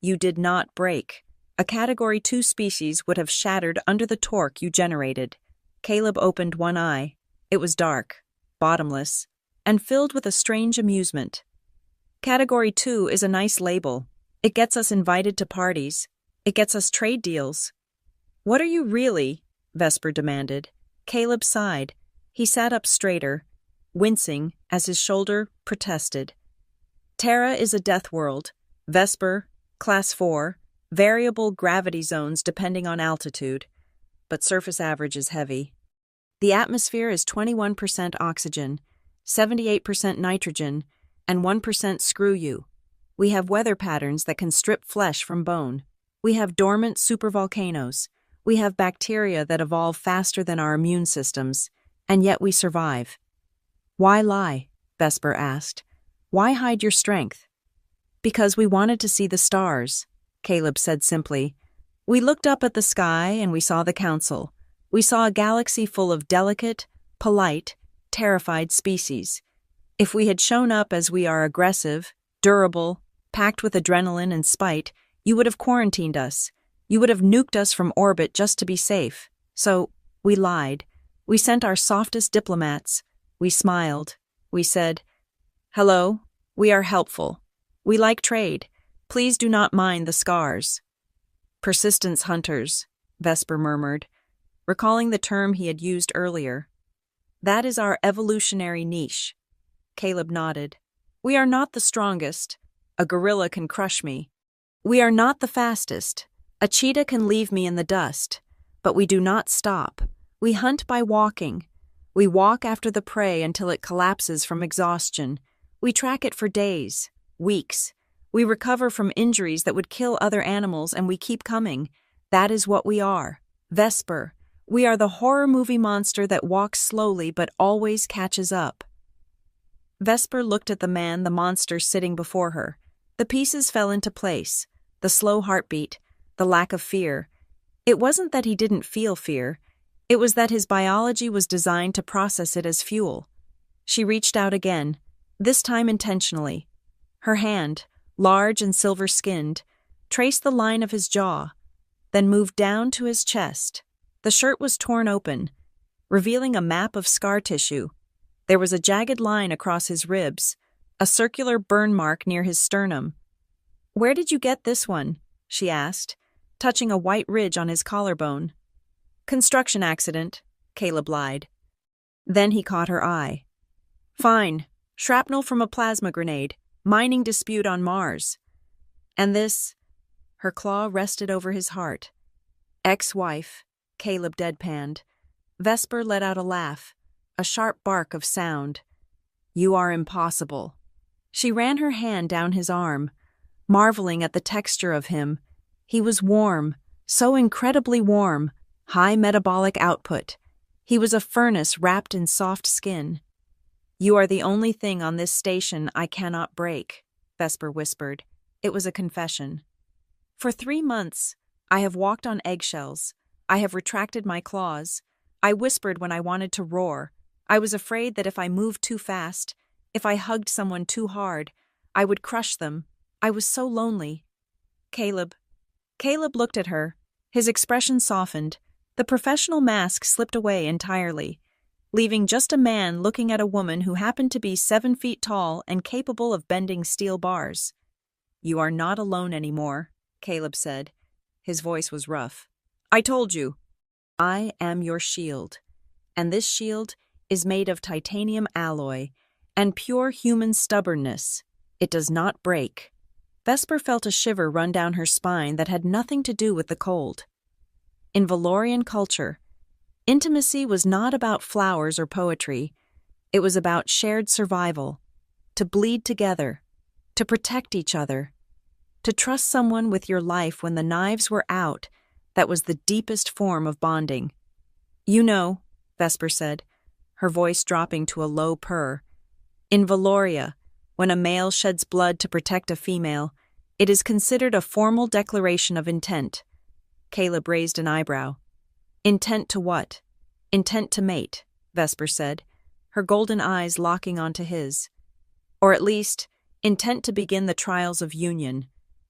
you did not break. A Category 2 species would have shattered under the torque you generated." Caleb opened one eye. It was dark, bottomless, and filled with a strange amusement. "Category 2 is a nice label. It gets us invited to parties. It gets us trade deals." "What are you really?" Vesper demanded. Caleb sighed. He sat up straighter, wincing as his shoulder protested. "Terra is a death world. Vesper, Class 4, variable gravity zones depending on altitude, but surface average is heavy. The atmosphere is 21% oxygen, 78% nitrogen, and 1% screw you. We have weather patterns that can strip flesh from bone. We have dormant supervolcanoes. We have bacteria that evolve faster than our immune systems, and yet we survive. Why lie? Vesper asked. Why hide your strength? Because we wanted to see the stars, Caleb said simply. We looked up at the sky and we saw the council. We saw a galaxy full of delicate, polite, terrified species. If we had shown up as we are aggressive, durable, packed with adrenaline and spite, you would have quarantined us. You would have nuked us from orbit just to be safe. So, we lied. We sent our softest diplomats. We smiled. We said, "Hello, we are helpful. We like trade. Please do not mind the scars." Persistence hunters, Vesper murmured, recalling the term he had used earlier. That is our evolutionary niche. Caleb nodded. We are not the strongest. A gorilla can crush me. We are not the fastest. A cheetah can leave me in the dust. But we do not stop. We hunt by walking. We walk after the prey until it collapses from exhaustion. We track it for days, weeks. We recover from injuries that would kill other animals and we keep coming. That is what we are. Vesper. We are the horror movie monster that walks slowly but always catches up. Vesper looked at the man, the monster sitting before her. The pieces fell into place. The slow heartbeat, the lack of fear. It wasn't that he didn't feel fear. It was that his biology was designed to process it as fuel. She reached out again, this time intentionally. Her hand, large and silver-skinned, traced the line of his jaw, then moved down to his chest. The shirt was torn open, revealing a map of scar tissue. There was a jagged line across his ribs, a circular burn mark near his sternum. "Where did you get this one?" she asked, touching a white ridge on his collarbone. "Construction accident," Caleb lied. Then he caught her eye. "Fine. Shrapnel from a plasma grenade. Mining dispute on Mars. And this," her claw rested over his heart. "Ex-wife," Caleb deadpanned. Vesper let out a laugh, a sharp bark of sound. "You are impossible." She ran her hand down his arm, marveling at the texture of him. He was warm, so incredibly warm, high metabolic output. He was a furnace wrapped in soft skin. "You are the only thing on this station I cannot break," Vesper whispered. It was a confession. "For 3 months, I have walked on eggshells. I have retracted my claws. I whispered when I wanted to roar. I was afraid that if I moved too fast, if I hugged someone too hard, I would crush them. I was so lonely." Caleb looked at her. His expression softened. The professional mask slipped away entirely, leaving just a man looking at a woman who happened to be 7 feet tall and capable of bending steel bars. "You are not alone anymore," Caleb said. His voice was rough. "I told you. I am your shield. And this shield is made of titanium alloy and pure human stubbornness. It does not break." Vesper felt a shiver run down her spine that had nothing to do with the cold. In Valorian culture, intimacy was not about flowers or poetry. It was about shared survival, to bleed together, to protect each other, to trust someone with your life when the knives were out. That was the deepest form of bonding. "You know," Vesper said, her voice dropping to a low purr, "in Valoria, when a male sheds blood to protect a female, it is considered a formal declaration of intent." Caleb raised an eyebrow. "Intent to what?" "Intent to mate," Vesper said, her golden eyes locking onto his. "Or at least, intent to begin the trials of union.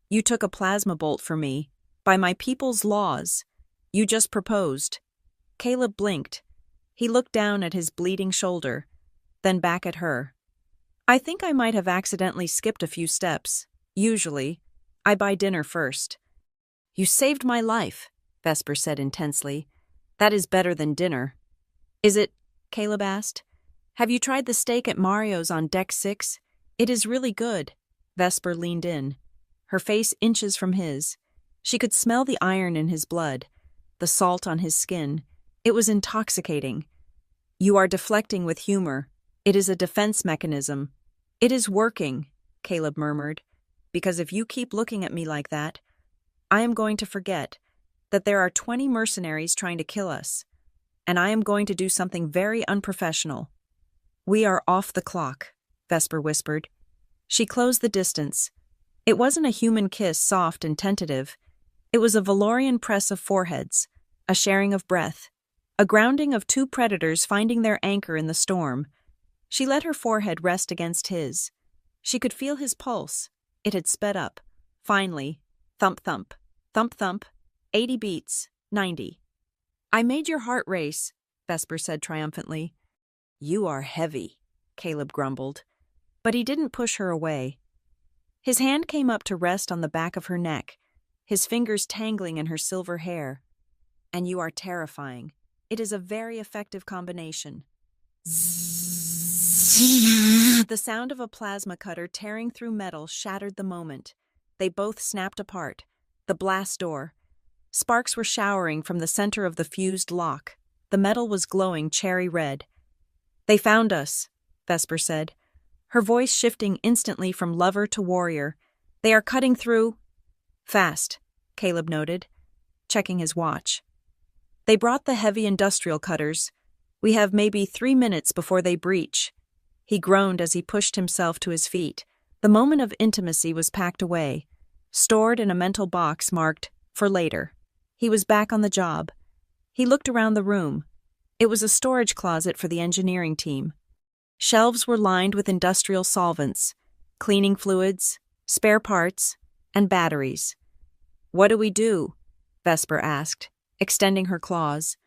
You took a plasma bolt for me. By my people's laws. You just proposed." Caleb blinked. He looked down at his bleeding shoulder, then back at her. "I think I might have accidentally skipped a few steps. Usually, I buy dinner first." "You saved my life," Vesper said intensely. "That is better than dinner." "Is it?" Caleb asked. "Have you tried the steak at Mario's on Deck 6? It is really good." Vesper leaned in, her face inches from his. She could smell the iron in his blood, the salt on his skin. It was intoxicating. "You are deflecting with humor. It is a defense mechanism." "It is working," Caleb murmured. because if you keep looking at me like that, I am going to forget that there are 20 mercenaries trying to kill us, and I am going to do something very unprofessional. We are off the clock, Vesper whispered. She closed the distance. It wasn't a human kiss, soft and tentative. It was a Valorian press of foreheads, a sharing of breath, a grounding of two predators finding their anchor in the storm. She let her forehead rest against his. She could feel his pulse. It had sped up. Finally, thump thump, thump thump, 80 beats, 90. I made your heart race, Vesper said triumphantly. You are heavy, Caleb grumbled. But he didn't push her away. His hand came up to rest on the back of her neck, his fingers tangling in her silver hair. And you are terrifying. It is a very effective combination. The sound of a plasma cutter tearing through metal shattered the moment. They both snapped apart. The blast door. Sparks were showering from the center of the fused lock. The metal was glowing cherry red. They found us, Vesper said, her voice shifting instantly from lover to warrior. They are cutting through. Fast, Caleb noted, checking his watch. They brought the heavy industrial cutters. We have maybe 3 minutes before they breach. He groaned as he pushed himself to his feet. The moment of intimacy was packed away, stored in a mental box marked, for later. He was back on the job. He looked around the room. It was a storage closet for the engineering team. Shelves were lined with industrial solvents, cleaning fluids, spare parts, and batteries. What do we do? Vesper asked, extending her claws.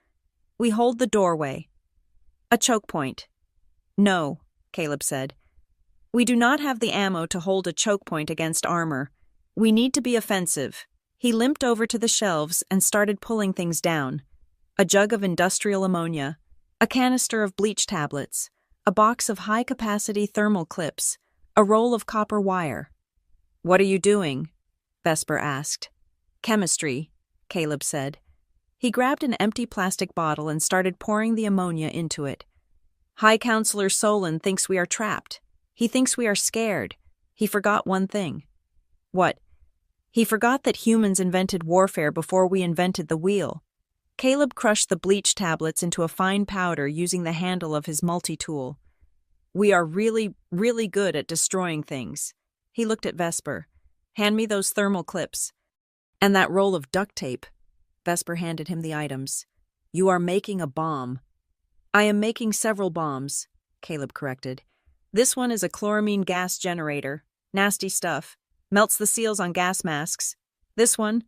We hold the doorway. A choke point. No, Caleb said. We do not have the ammo to hold a choke point against armor. We need to be offensive. He limped over to the shelves and started pulling things down. A jug of industrial ammonia, a canister of bleach tablets, a box of high-capacity thermal clips, a roll of copper wire. What are you doing? Vesper asked. Chemistry, Caleb said. He grabbed an empty plastic bottle and started pouring the ammonia into it. High Counselor Solon thinks we are trapped. He thinks we are scared. He forgot one thing. What? He forgot that humans invented warfare before we invented the wheel. Caleb crushed the bleach tablets into a fine powder using the handle of his multi-tool. We are really, really good at destroying things. He looked at Vesper. Hand me those thermal clips. And that roll of duct tape. Vesper handed him the items. You are making a bomb. I am making several bombs, Caleb corrected. This one is a chloramine gas generator. Nasty stuff. Melts the seals on gas masks. This one,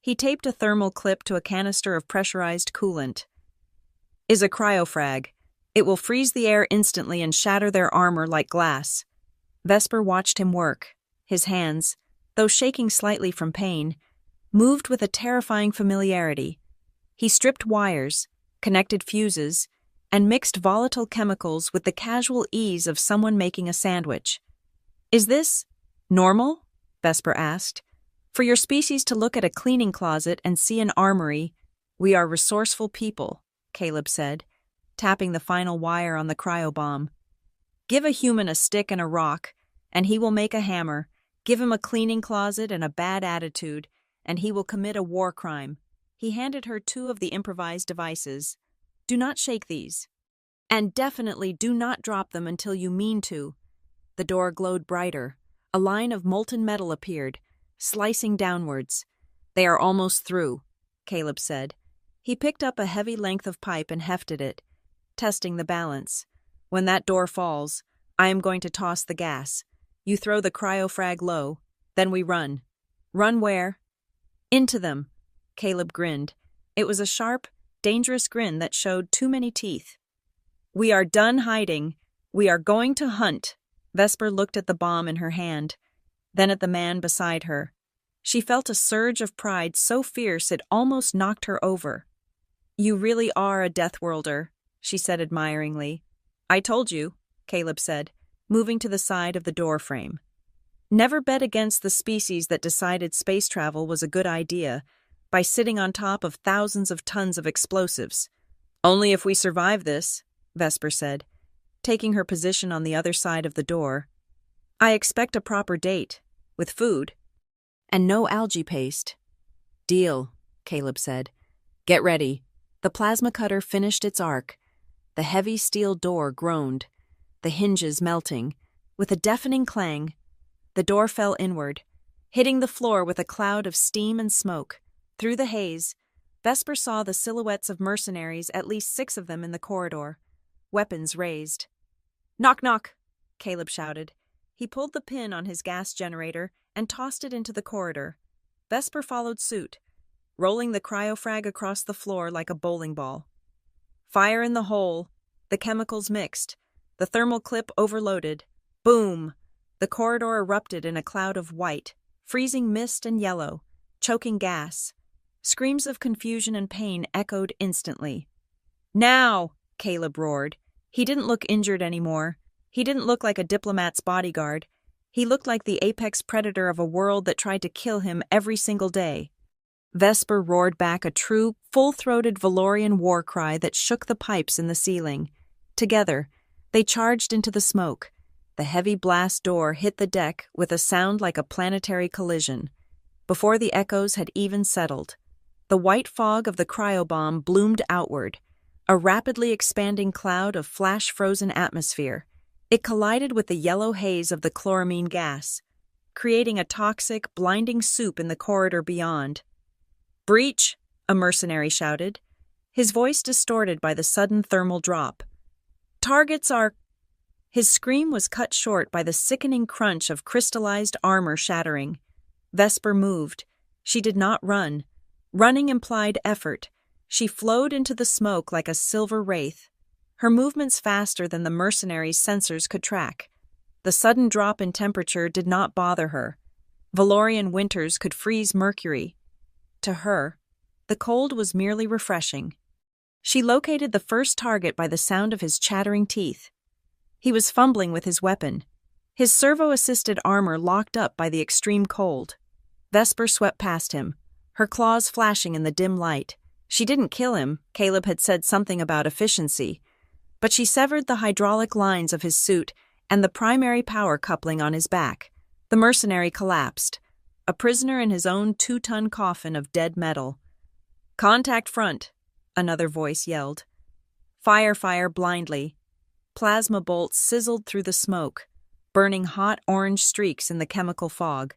he taped a thermal clip to a canister of pressurized coolant, is a cryofrag. It will freeze the air instantly and shatter their armor like glass. Vesper watched him work. His hands, though shaking slightly from pain, moved with a terrifying familiarity. He stripped wires, connected fuses, and mixed volatile chemicals with the casual ease of someone making a sandwich. Is this normal? Vesper asked. For your species to look at a cleaning closet and see an armory, we are resourceful people, Caleb said, tapping the final wire on the cryobomb. Give a human a stick and a rock, and he will make a hammer. Give him a cleaning closet and a bad attitude, and he will commit a war crime. He handed her 2 of the improvised devices. Do not shake these. And definitely do not drop them until you mean to. The door glowed brighter. A line of molten metal appeared, slicing downwards. They are almost through, Caleb said. He picked up a heavy length of pipe and hefted it, testing the balance. When that door falls, I am going to toss the gas. You throw the cryofrag low, then we run. Run where? Into them, Caleb grinned. It was a sharp, dangerous grin that showed too many teeth. We are done hiding. We are going to hunt. Vesper looked at the bomb in her hand, then at the man beside her. She felt a surge of pride so fierce it almost knocked her over. You really are a Deathworlder, she said admiringly. I told you, Caleb said, moving to the side of the door frame. Never bet against the species that decided space travel was a good idea by sitting on top of thousands of tons of explosives. Only if we survive this, Vesper said, taking her position on the other side of the door. I expect a proper date, with food. And no algae paste. Deal, Caleb said. Get ready. The plasma cutter finished its arc. The heavy steel door groaned, the hinges melting. With a deafening clang, the door fell inward, hitting the floor with a cloud of steam and smoke. Through the haze, Vesper saw the silhouettes of mercenaries, at least 6 of them in the corridor, weapons raised. Knock, knock, Caleb shouted. He pulled the pin on his gas generator and tossed it into the corridor. Vesper followed suit, rolling the cryofrag across the floor like a bowling ball. Fire in the hole, the chemicals mixed, the thermal clip overloaded. Boom! The corridor erupted in a cloud of white, freezing mist and yellow, choking gas. Screams of confusion and pain echoed instantly. Now! Caleb roared. He didn't look injured anymore. He didn't look like a diplomat's bodyguard. He looked like the apex predator of a world that tried to kill him every single day. Vesper roared back a true, full-throated Valorian war cry that shook the pipes in the ceiling. Together, they charged into the smoke. The heavy blast door hit the deck with a sound like a planetary collision. Before the echoes had even settled, the white fog of the cryobomb bloomed outward, a rapidly expanding cloud of flash-frozen atmosphere. It collided with the yellow haze of the chloramine gas, creating a toxic, blinding soup in the corridor beyond. "Breach!" a mercenary shouted, his voice distorted by the sudden thermal drop. "Targets are—" His scream was cut short by the sickening crunch of crystallized armor shattering. Vesper moved. She did not run. Running implied effort. She flowed into the smoke like a silver wraith, her movements faster than the mercenaries' sensors could track. The sudden drop in temperature did not bother her. Valorian winters could freeze mercury. To her, the cold was merely refreshing. She located the first target by the sound of his chattering teeth. He was fumbling with his weapon, his servo-assisted armor locked up by the extreme cold. Vesper swept past him, her claws flashing in the dim light. She didn't kill him. Caleb had said something about efficiency, but she severed the hydraulic lines of his suit and the primary power coupling on his back. The mercenary collapsed, a prisoner in his own 2-ton coffin of dead metal. "Contact front," another voice yelled. Fire blindly. Plasma bolts sizzled through the smoke, burning hot orange streaks in the chemical fog.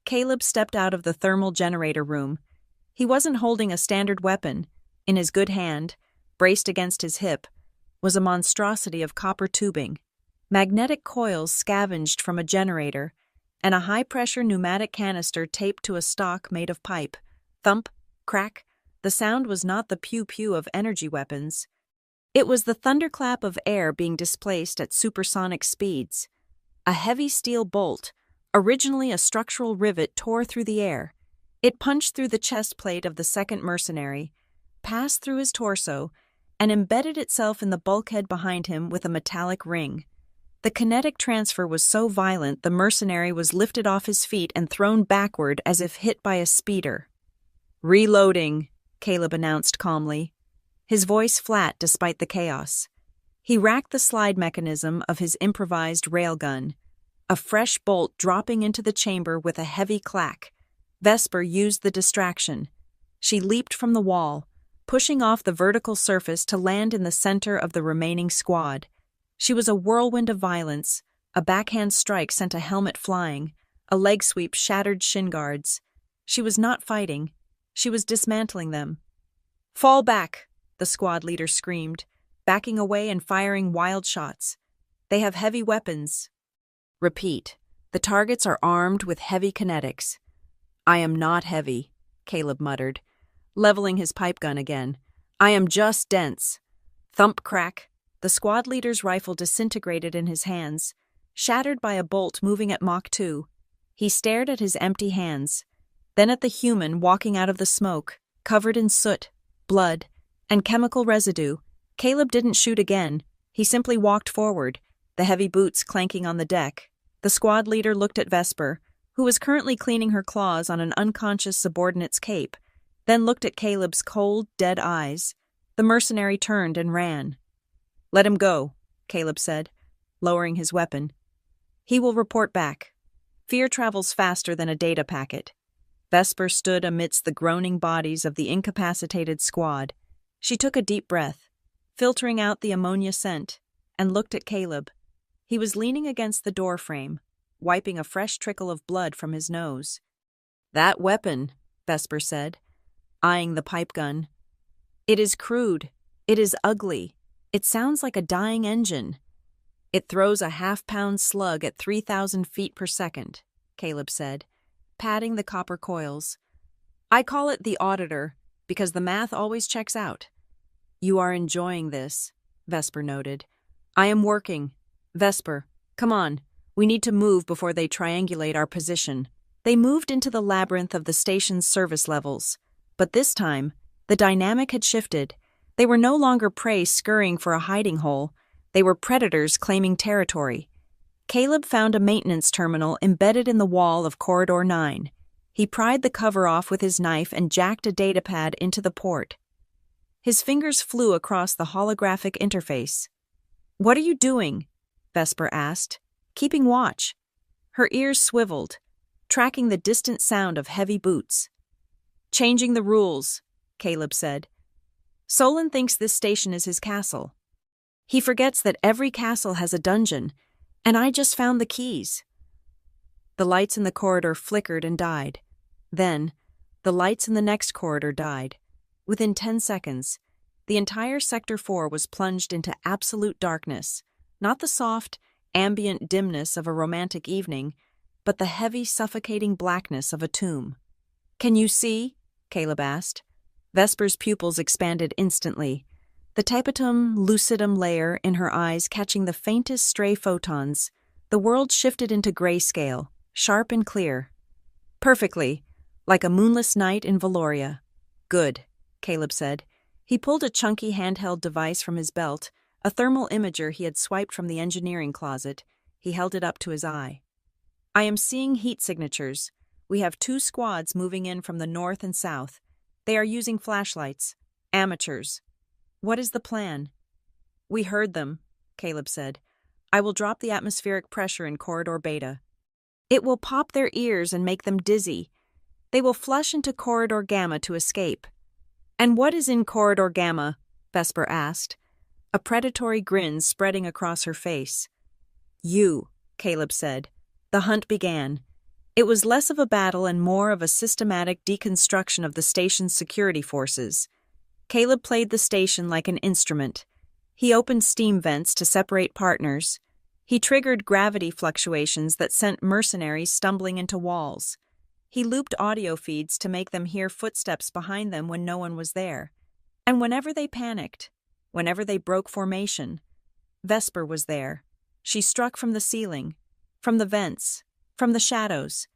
Caleb stepped out of the thermal generator room. He wasn't holding a standard weapon. In his good hand, braced against his hip, was a monstrosity of copper tubing. Magnetic coils scavenged from a generator, and a high-pressure pneumatic canister taped to a stock made of pipe. Thump, crack, the sound was not the pew-pew of energy weapons. It was the thunderclap of air being displaced at supersonic speeds. A heavy steel bolt, originally a structural rivet, tore through the air. It punched through the chest plate of the second mercenary, passed through his torso, and embedded itself in the bulkhead behind him with a metallic ring. The kinetic transfer was so violent the mercenary was lifted off his feet and thrown backward as if hit by a speeder. "Reloading," Caleb announced calmly, his voice flat despite the chaos. He racked the slide mechanism of his improvised railgun, a fresh bolt dropping into the chamber with a heavy clack. Vesper used the distraction. She leaped from the wall, pushing off the vertical surface to land in the center of the remaining squad. She was a whirlwind of violence. A backhand strike sent a helmet flying. A leg sweep shattered shin guards. She was not fighting. She was dismantling them. "Fall back," the squad leader screamed, backing away and firing wild shots. "They have heavy weapons." Repeat. "The targets are armed with heavy kinetics." "I am not heavy," Caleb muttered, leveling his pipe gun again. "I am just dense." Thump crack. The squad leader's rifle disintegrated in his hands, shattered by a bolt moving at Mach 2. He stared at his empty hands, then at the human walking out of the smoke, covered in soot, blood, and chemical residue. Caleb didn't shoot again. He simply walked forward, the heavy boots clanking on the deck. The squad leader looked at Vesper, who was currently cleaning her claws on an unconscious subordinate's cape, then looked at Caleb's cold, dead eyes. The mercenary turned and ran. "Let him go," Caleb said, lowering his weapon. "He will report back." Fear travels faster than a data packet. Vesper stood amidst the groaning bodies of the incapacitated squad. She took a deep breath, filtering out the ammonia scent, and looked at Caleb. He was leaning against the doorframe, wiping a fresh trickle of blood from his nose. "That weapon," Vesper said, eyeing the pipe gun. "It is crude. It is ugly. It sounds like a dying engine." "It throws a half-pound slug at 3,000 feet per second, Caleb said, patting the copper coils. "I call it the Auditor, because the math always checks out." "You are enjoying this," Vesper noted. "I am working. Vesper, come on. We need to move before they triangulate our position." They moved into the labyrinth of the station's service levels. But this time, the dynamic had shifted. They were no longer prey scurrying for a hiding hole. They were predators claiming territory. Caleb found a maintenance terminal embedded in the wall of Corridor 9. He pried the cover off with his knife and jacked a datapad into the port. His fingers flew across the holographic interface. "What are you doing?" Vesper asked, keeping watch. Her ears swiveled, tracking the distant sound of heavy boots. "Changing the rules," Caleb said. "Solon thinks this station is his castle. He forgets that every castle has a dungeon, and I just found the keys." The lights in the corridor flickered and died. Then, the lights in the next corridor died. Within 10 seconds, the entire Sector 4 was plunged into absolute darkness, not the soft, ambient dimness of a romantic evening, but the heavy, suffocating blackness of a tomb. "Can you see?" Caleb asked. Vesper's pupils expanded instantly, the typetum lucidum layer in her eyes catching the faintest stray photons. The world shifted into grayscale, sharp and clear. "Perfectly, like a moonless night in Valoria." "Good," Caleb said. He pulled a chunky handheld device from his belt, a thermal imager he had swiped from the engineering closet. He held it up to his eye. "I am seeing heat signatures. We have 2 squads moving in from the north and south. They are using flashlights. Amateurs. What is the plan?" "We heard them," Caleb said. "I will drop the atmospheric pressure in Corridor Beta. It will pop their ears and make them dizzy. They will flush into Corridor Gamma to escape." "And what is in Corridor Gamma?" Vesper asked, a predatory grin spreading across her face. "You," Caleb said. The hunt began. It was less of a battle and more of a systematic deconstruction of the station's security forces. Caleb played the station like an instrument. He opened steam vents to separate partners. He triggered gravity fluctuations that sent mercenaries stumbling into walls. He looped audio feeds to make them hear footsteps behind them when no one was there. And whenever they panicked, whenever they broke formation, Vesper was there. She struck from the ceiling, from the vents, from the shadows.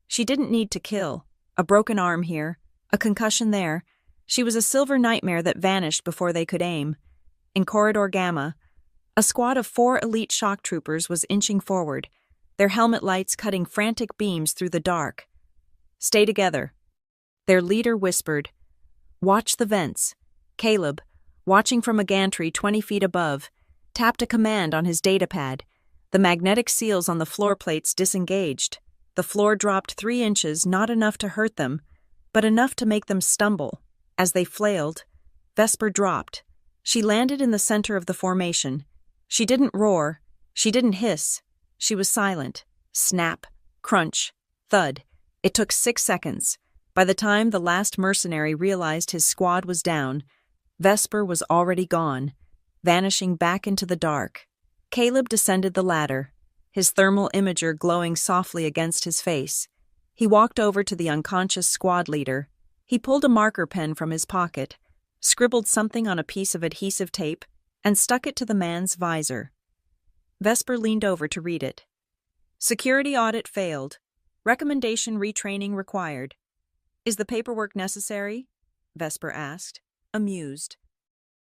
She didn't need to kill. A broken arm here, a concussion there. She was a silver nightmare that vanished before they could aim. In Corridor Gamma, a squad of 4 elite shock troopers was inching forward, their helmet lights cutting frantic beams through the dark. "Stay together." Their leader whispered. "Watch the vents." Caleb, watching from a gantry 20 feet above, tapped a command on his datapad. The magnetic seals on the floor plates disengaged. The floor dropped 3 inches, not enough to hurt them, but enough to make them stumble. As they flailed, Vesper dropped. She landed in the center of the formation. She didn't roar. She didn't hiss. She was silent. Snap, crunch, thud. It took 6 seconds. By the time the last mercenary realized his squad was down, Vesper was already gone, vanishing back into the dark. Caleb descended the ladder, his thermal imager glowing softly against his face. He walked over to the unconscious squad leader. He pulled a marker pen from his pocket, scribbled something on a piece of adhesive tape, and stuck it to the man's visor. Vesper leaned over to read it. "Security audit failed. Recommendation retraining required." "Is the paperwork necessary?" Vesper asked, amused.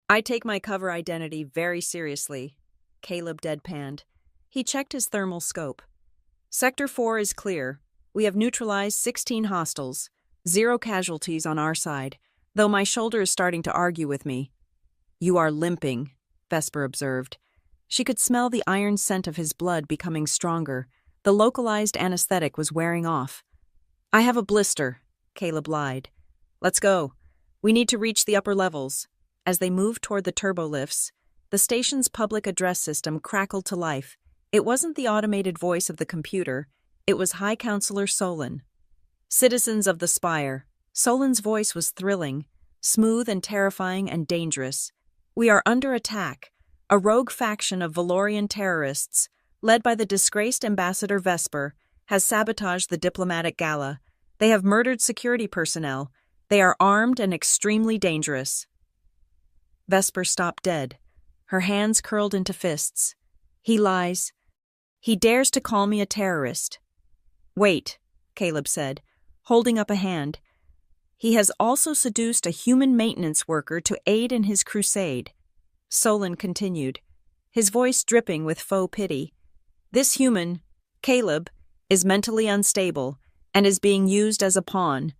"I take my cover identity very seriously," Caleb deadpanned. He checked his thermal scope. "Sector 4 is clear. We have neutralized 16 hostiles. 0 casualties on our side, though my shoulder is starting to argue with me." "You are limping," Vesper observed. She could smell the iron scent of his blood becoming stronger, The localized anesthetic was wearing off. "I have a blister," Caleb lied. "Let's go. We need to reach the upper levels." As they moved toward the turbolifts, the station's public address system crackled to life. It wasn't the automated voice of the computer, it was High Counselor Solon. "Citizens of the Spire." Solon's voice was thrilling, smooth and terrifying and dangerous. "We are under attack. A rogue faction of Valorian terrorists, led by the disgraced Ambassador Vesper, has sabotaged the diplomatic gala. They have murdered security personnel. They are armed and extremely dangerous." Vesper stopped dead, her hands curled into fists. "He lies. He dares to call me a terrorist." "Wait," Caleb said, holding up a hand. "He has also seduced a human maintenance worker to aid in his crusade." Solon continued, his voice dripping with faux pity. "This human, Caleb, is mentally unstable and is being used as a pawn.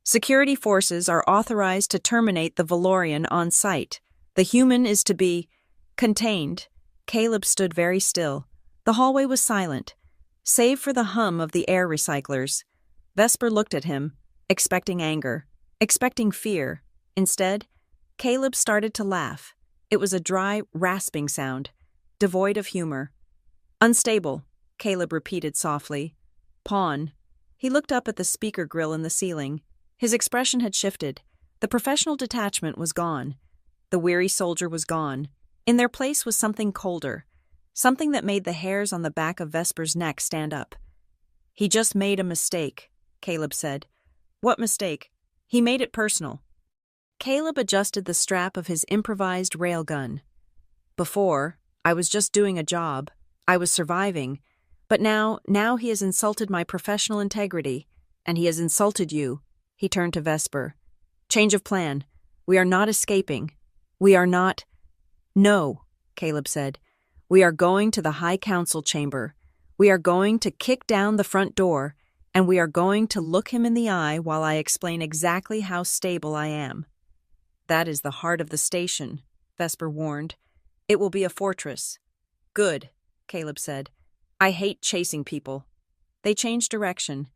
Security forces are authorized to terminate the Valorian on sight. The human is to be contained." Caleb stood very still. The hallway was silent, save for the hum of the air recyclers. Vesper looked at him, expecting anger, expecting fear. Instead, Caleb started to laugh. It was a dry, rasping sound, devoid of humor. "Unstable," Caleb repeated softly. "Pawn." He looked up at the speaker grill in the ceiling. His expression had shifted. The professional detachment was gone. The weary soldier was gone. In their place was something colder, something that made the hairs on the back of Vesper's neck stand up. "He just made a mistake," Caleb said. "What mistake?" "He made it personal." Caleb adjusted the strap of his improvised railgun. "Before, I was just doing a job. I was surviving. But now he has insulted my professional integrity, and he has insulted you." He turned to Vesper. "Change of plan. We are not escaping. We are not—" "No," Caleb said. "We are going to the High Council chamber. We are going to kick down the front door, and we are going to look him in the eye while I explain exactly how stable I am." "That is the heart of the station," Vesper warned. "It will be a fortress." "Good," Caleb said. "I hate chasing people." They changed direction,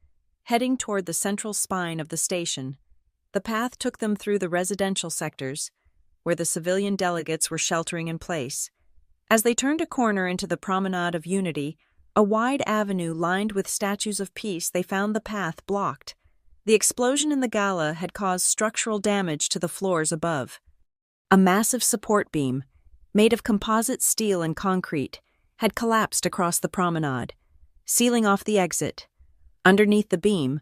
heading toward the central spine of the station. The path took them through the residential sectors, where the civilian delegates were sheltering in place. As they turned a corner into the Promenade of Unity, a wide avenue lined with statues of peace, they found the path blocked. The explosion in the gala had caused structural damage to the floors above. A massive support beam, made of composite steel and concrete, had collapsed across the promenade, sealing off the exit. Underneath the beam,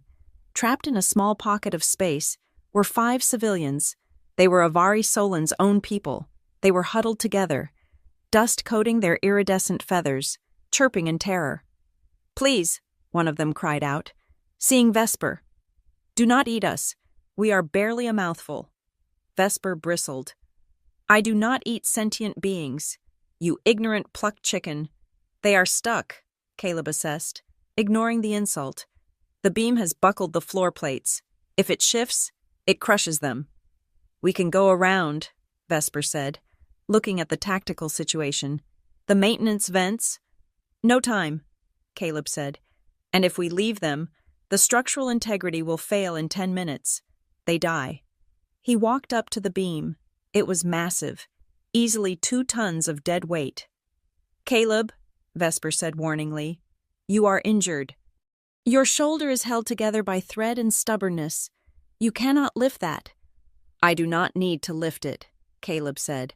trapped in a small pocket of space, were 5 civilians. They were Avari Solon's own people. They were huddled together, dust coating their iridescent feathers, chirping in terror. "Please," one of them cried out, seeing Vesper. "Do not eat us. We are barely a mouthful." Vesper bristled. "I do not eat sentient beings, you ignorant plucked chicken." "They are stuck," Caleb assessed, ignoring the insult. "The beam has buckled the floor plates. If it shifts, it crushes them." "We can go around," Vesper said, looking at the tactical situation. "The maintenance vents—" "No time," Caleb said. "And if we leave them, the structural integrity will fail in 10 minutes. They die." He walked up to the beam. It was massive, easily 2 tons of dead weight. "Caleb," Vesper said warningly, "you are injured. Your shoulder is held together by thread and stubbornness. You cannot lift that." "I do not need to lift it," Caleb said,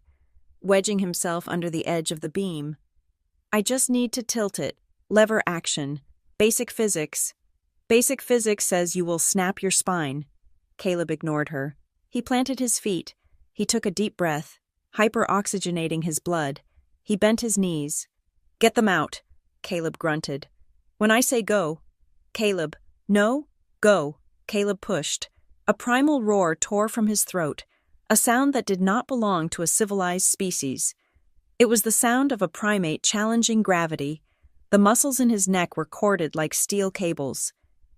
wedging himself under the edge of the beam. "I just need to tilt it. Lever action. Basic physics." "Basic physics says you will snap your spine." Caleb ignored her. He planted his feet. He took a deep breath, hyper-oxygenating his blood. He bent his knees. "Get them out," Caleb grunted. "When I say go—" "Caleb, no, go." Caleb pushed. A primal roar tore from his throat, a sound that did not belong to a civilized species. It was the sound of a primate challenging gravity. The muscles in his neck were corded like steel cables.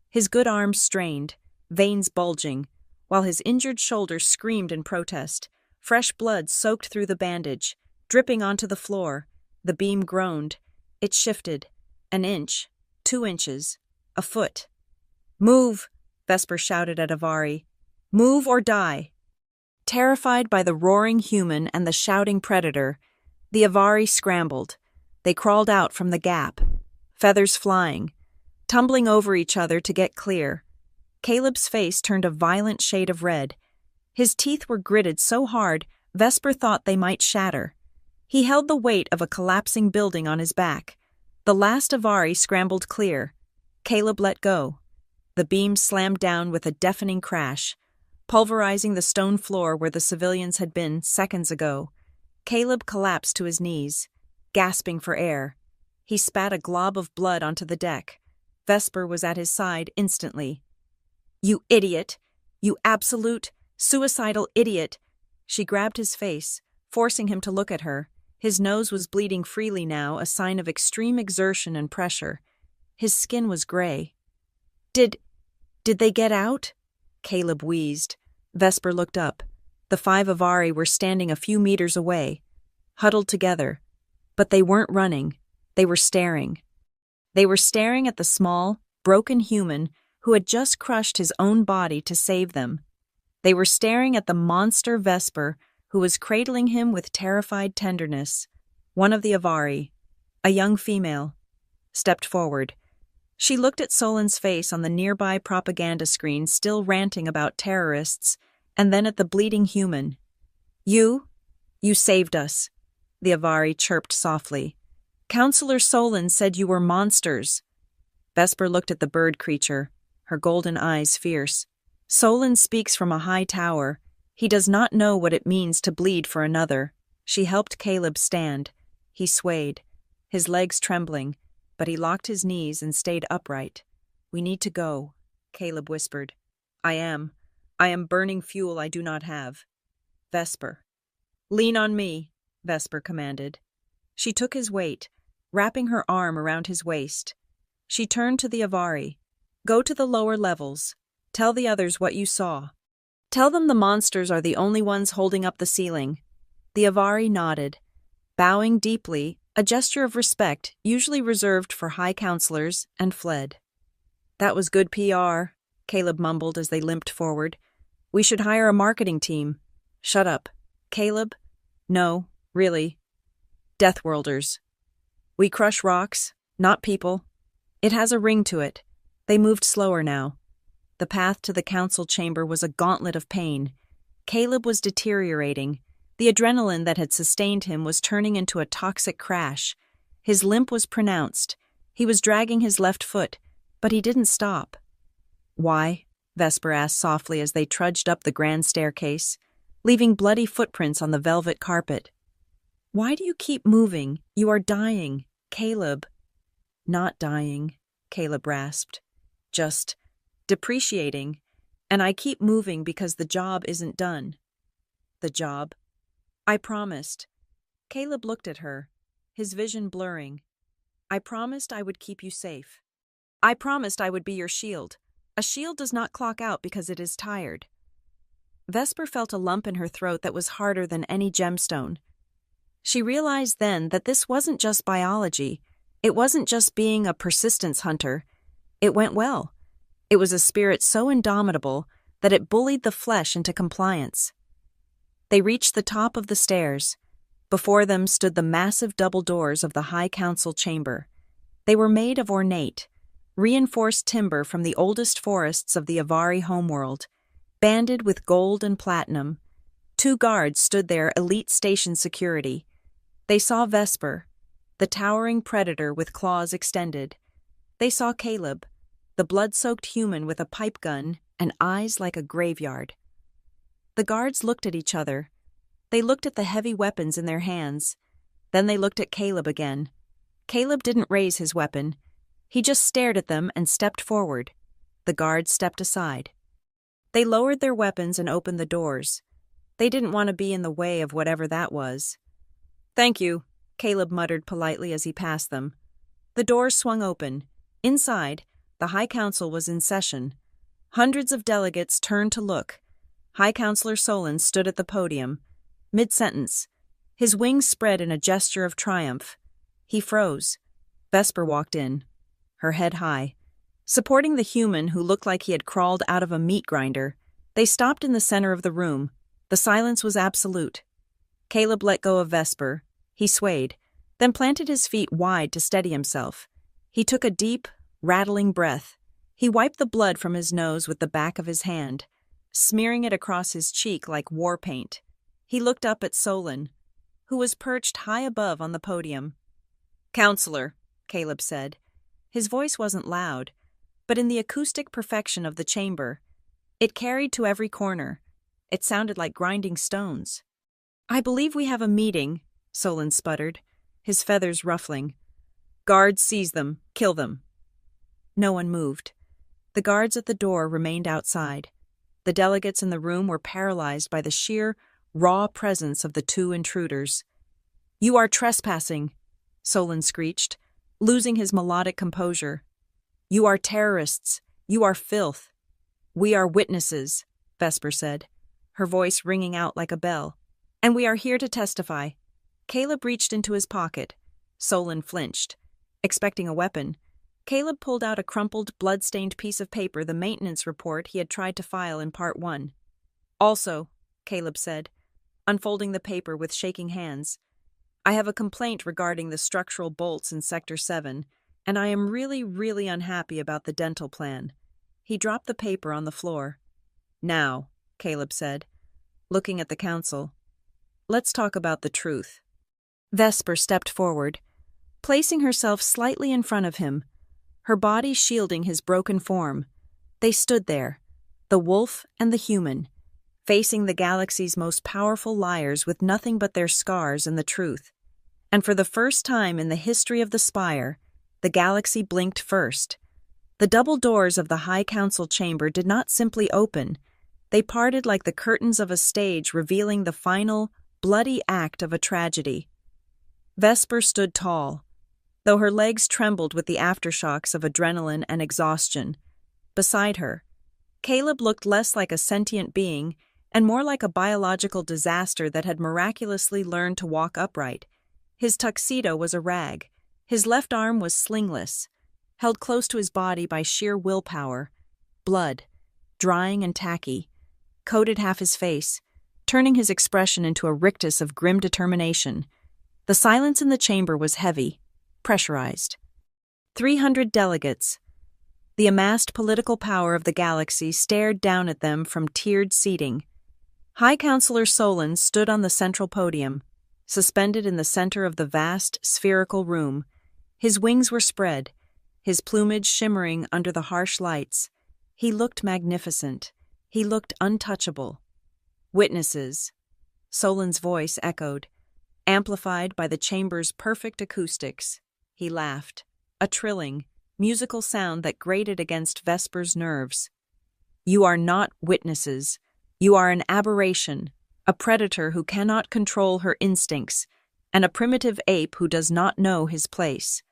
His good arms strained, veins bulging, while his injured shoulder screamed in protest. Fresh blood soaked through the bandage, dripping onto the floor. The beam groaned. It shifted. 1 inch. 2 inches, a foot. "Move!" Vesper shouted at Avari. "Move or die!" Terrified by the roaring human and the shouting predator, the Avari scrambled. They crawled out from the gap, feathers flying, tumbling over each other to get clear. Caleb's face turned a violent shade of red. His teeth were gritted so hard, Vesper thought they might shatter. He held the weight of a collapsing building on his back. The last Avari scrambled clear. Caleb let go. The beam slammed down with a deafening crash, pulverizing the stone floor where the civilians had been seconds ago. Caleb collapsed to his knees, gasping for air. He spat a glob of blood onto the deck. Vesper was at his side instantly. "You idiot! You absolute, suicidal idiot!" She grabbed his face, forcing him to look at her. His nose was bleeding freely now, a sign of extreme exertion and pressure. His skin was gray. Did they get out?" Caleb wheezed. Vesper looked up. The 5 Avari were standing a few meters away, huddled together. But they weren't running. They were staring. They were staring at the small, broken human who had just crushed his own body to save them. They were staring at the monster Vesper who was cradling him with terrified tenderness. One of the Avari, a young female, stepped forward. She looked at Solon's face on the nearby propaganda screen, still ranting about terrorists, and then at the bleeding human. You saved us," the Avari chirped softly. "Counselor Solon said you were monsters." Vesper looked at the bird creature, her golden eyes fierce. "Solon speaks from a high tower. He does not know what it means to bleed for another." She helped Caleb stand. He swayed, his legs trembling, but he locked his knees and stayed upright. "We need to go," Caleb whispered. I am burning fuel I do not have." "Vesper." "Lean on me," Vesper commanded. She took his weight, wrapping her arm around his waist. She turned to the Avari. "Go to the lower levels. Tell the others what you saw. Tell them the monsters are the only ones holding up the ceiling." The Avari nodded, bowing deeply, a gesture of respect usually reserved for high counselors, and fled. "That was good PR," Caleb mumbled as they limped forward. "We should hire a marketing team." "Shut up." "Caleb?" "No, really. Deathworlders. We crush rocks, not people. It has a ring to it." They moved slower now. The path to the council chamber was a gauntlet of pain. Caleb was deteriorating. The adrenaline that had sustained him was turning into a toxic crash. His limp was pronounced. He was dragging his left foot, but he didn't stop. "Why?" Vesper asked softly as they trudged up the grand staircase, leaving bloody footprints on the velvet carpet. "Why do you keep moving? You are dying, Caleb." "Not dying," Caleb rasped. "Just depreciating, and I keep moving because the job isn't done." "The job?" "I promised." Caleb looked at her, his vision blurring. "I promised I would keep you safe. I promised I would be your shield. A shield does not clock out because it is tired." Vesper felt a lump in her throat that was harder than any gemstone. She realized then that this wasn't just biology. It wasn't just being a persistence hunter. It went well. It was a spirit so indomitable that it bullied the flesh into compliance. They reached the top of the stairs. Before them stood the massive double doors of the High Council chamber. They were made of ornate, reinforced timber from the oldest forests of the Avari homeworld, banded with gold and platinum. 2 guards stood there, elite station security. They saw Vesper, the towering predator with claws extended. They saw Caleb, the blood-soaked human with a pipe gun and eyes like a graveyard. The guards looked at each other. They looked at the heavy weapons in their hands. Then they looked at Caleb again. Caleb didn't raise his weapon. He just stared at them and stepped forward. The guards stepped aside. They lowered their weapons and opened the doors. They didn't want to be in the way of whatever that was. "Thank you," Caleb muttered politely as he passed them. The doors swung open. Inside, the High Council was in session. Hundreds of delegates turned to look. High Counselor Solon stood at the podium. Mid-sentence, his wings spread in a gesture of triumph. He froze. Vesper walked in. her head high. Supporting the human who looked like he had crawled out of a meat grinder, they stopped in the center of the room. The silence was absolute. Caleb let go of Vesper. He swayed, then planted his feet wide to steady himself. He took a deep, rattling breath. He wiped the blood from his nose with the back of his hand, smearing it across his cheek like war paint. He looked up at Solon, who was perched high above on the podium. "Counselor," Caleb said. His voice wasn't loud, but in the acoustic perfection of the chamber, it carried to every corner. It sounded like grinding stones. "I believe we have a meeting," Solon sputtered, his feathers ruffling. "Guards, seize them. Kill them." No one moved. The guards at the door remained outside. The delegates in the room were paralyzed by the sheer, raw presence of the two intruders. "You are trespassing," Solon screeched, losing his melodic composure. "You are terrorists. You are filth." "We are witnesses," Vesper said, her voice ringing out like a bell. "And we are here to testify." Caleb reached into his pocket. Solon flinched. Expecting a weapon, Caleb pulled out a crumpled, blood-stained piece of paper, the maintenance report he had tried to file in Part 1. "Also," Caleb said, unfolding the paper with shaking hands, "I have a complaint regarding the structural bolts in Sector 7, and I am really, really unhappy about the dental plan." He dropped the paper on the floor. "Now," Caleb said, looking at the council, "let's talk about the truth." Vesper stepped forward, placing herself slightly in front of him, her body shielding his broken form. They stood there, the wolf and the human, facing the galaxy's most powerful liars with nothing but their scars and the truth. And for the first time in the history of the Spire, the galaxy blinked first. The double doors of the High Council chamber did not simply open. They parted like the curtains of a stage, revealing the final, bloody act of a tragedy. Vesper stood tall, though her legs trembled with the aftershocks of adrenaline and exhaustion. Beside her, Caleb looked less like a sentient being and more like a biological disaster that had miraculously learned to walk upright. His tuxedo was a rag. His left arm was slingless, held close to his body by sheer willpower. Blood, drying and tacky, coated half his face, turning his expression into a rictus of grim determination. The silence in the chamber was heavy, pressurized. 300 delegates, the amassed political power of the galaxy, stared down at them from tiered seating. High Counselor Solon stood on the central podium, suspended in the center of the vast, spherical room. His wings were spread, his plumage shimmering under the harsh lights. He looked magnificent. He looked untouchable. "Witnesses," Solon's voice echoed, amplified by the chamber's perfect acoustics. He laughed, a trilling, musical sound that grated against Vesper's nerves. "You are not witnesses. You are an aberration, a predator who cannot control her instincts, and a primitive ape who does not know his place."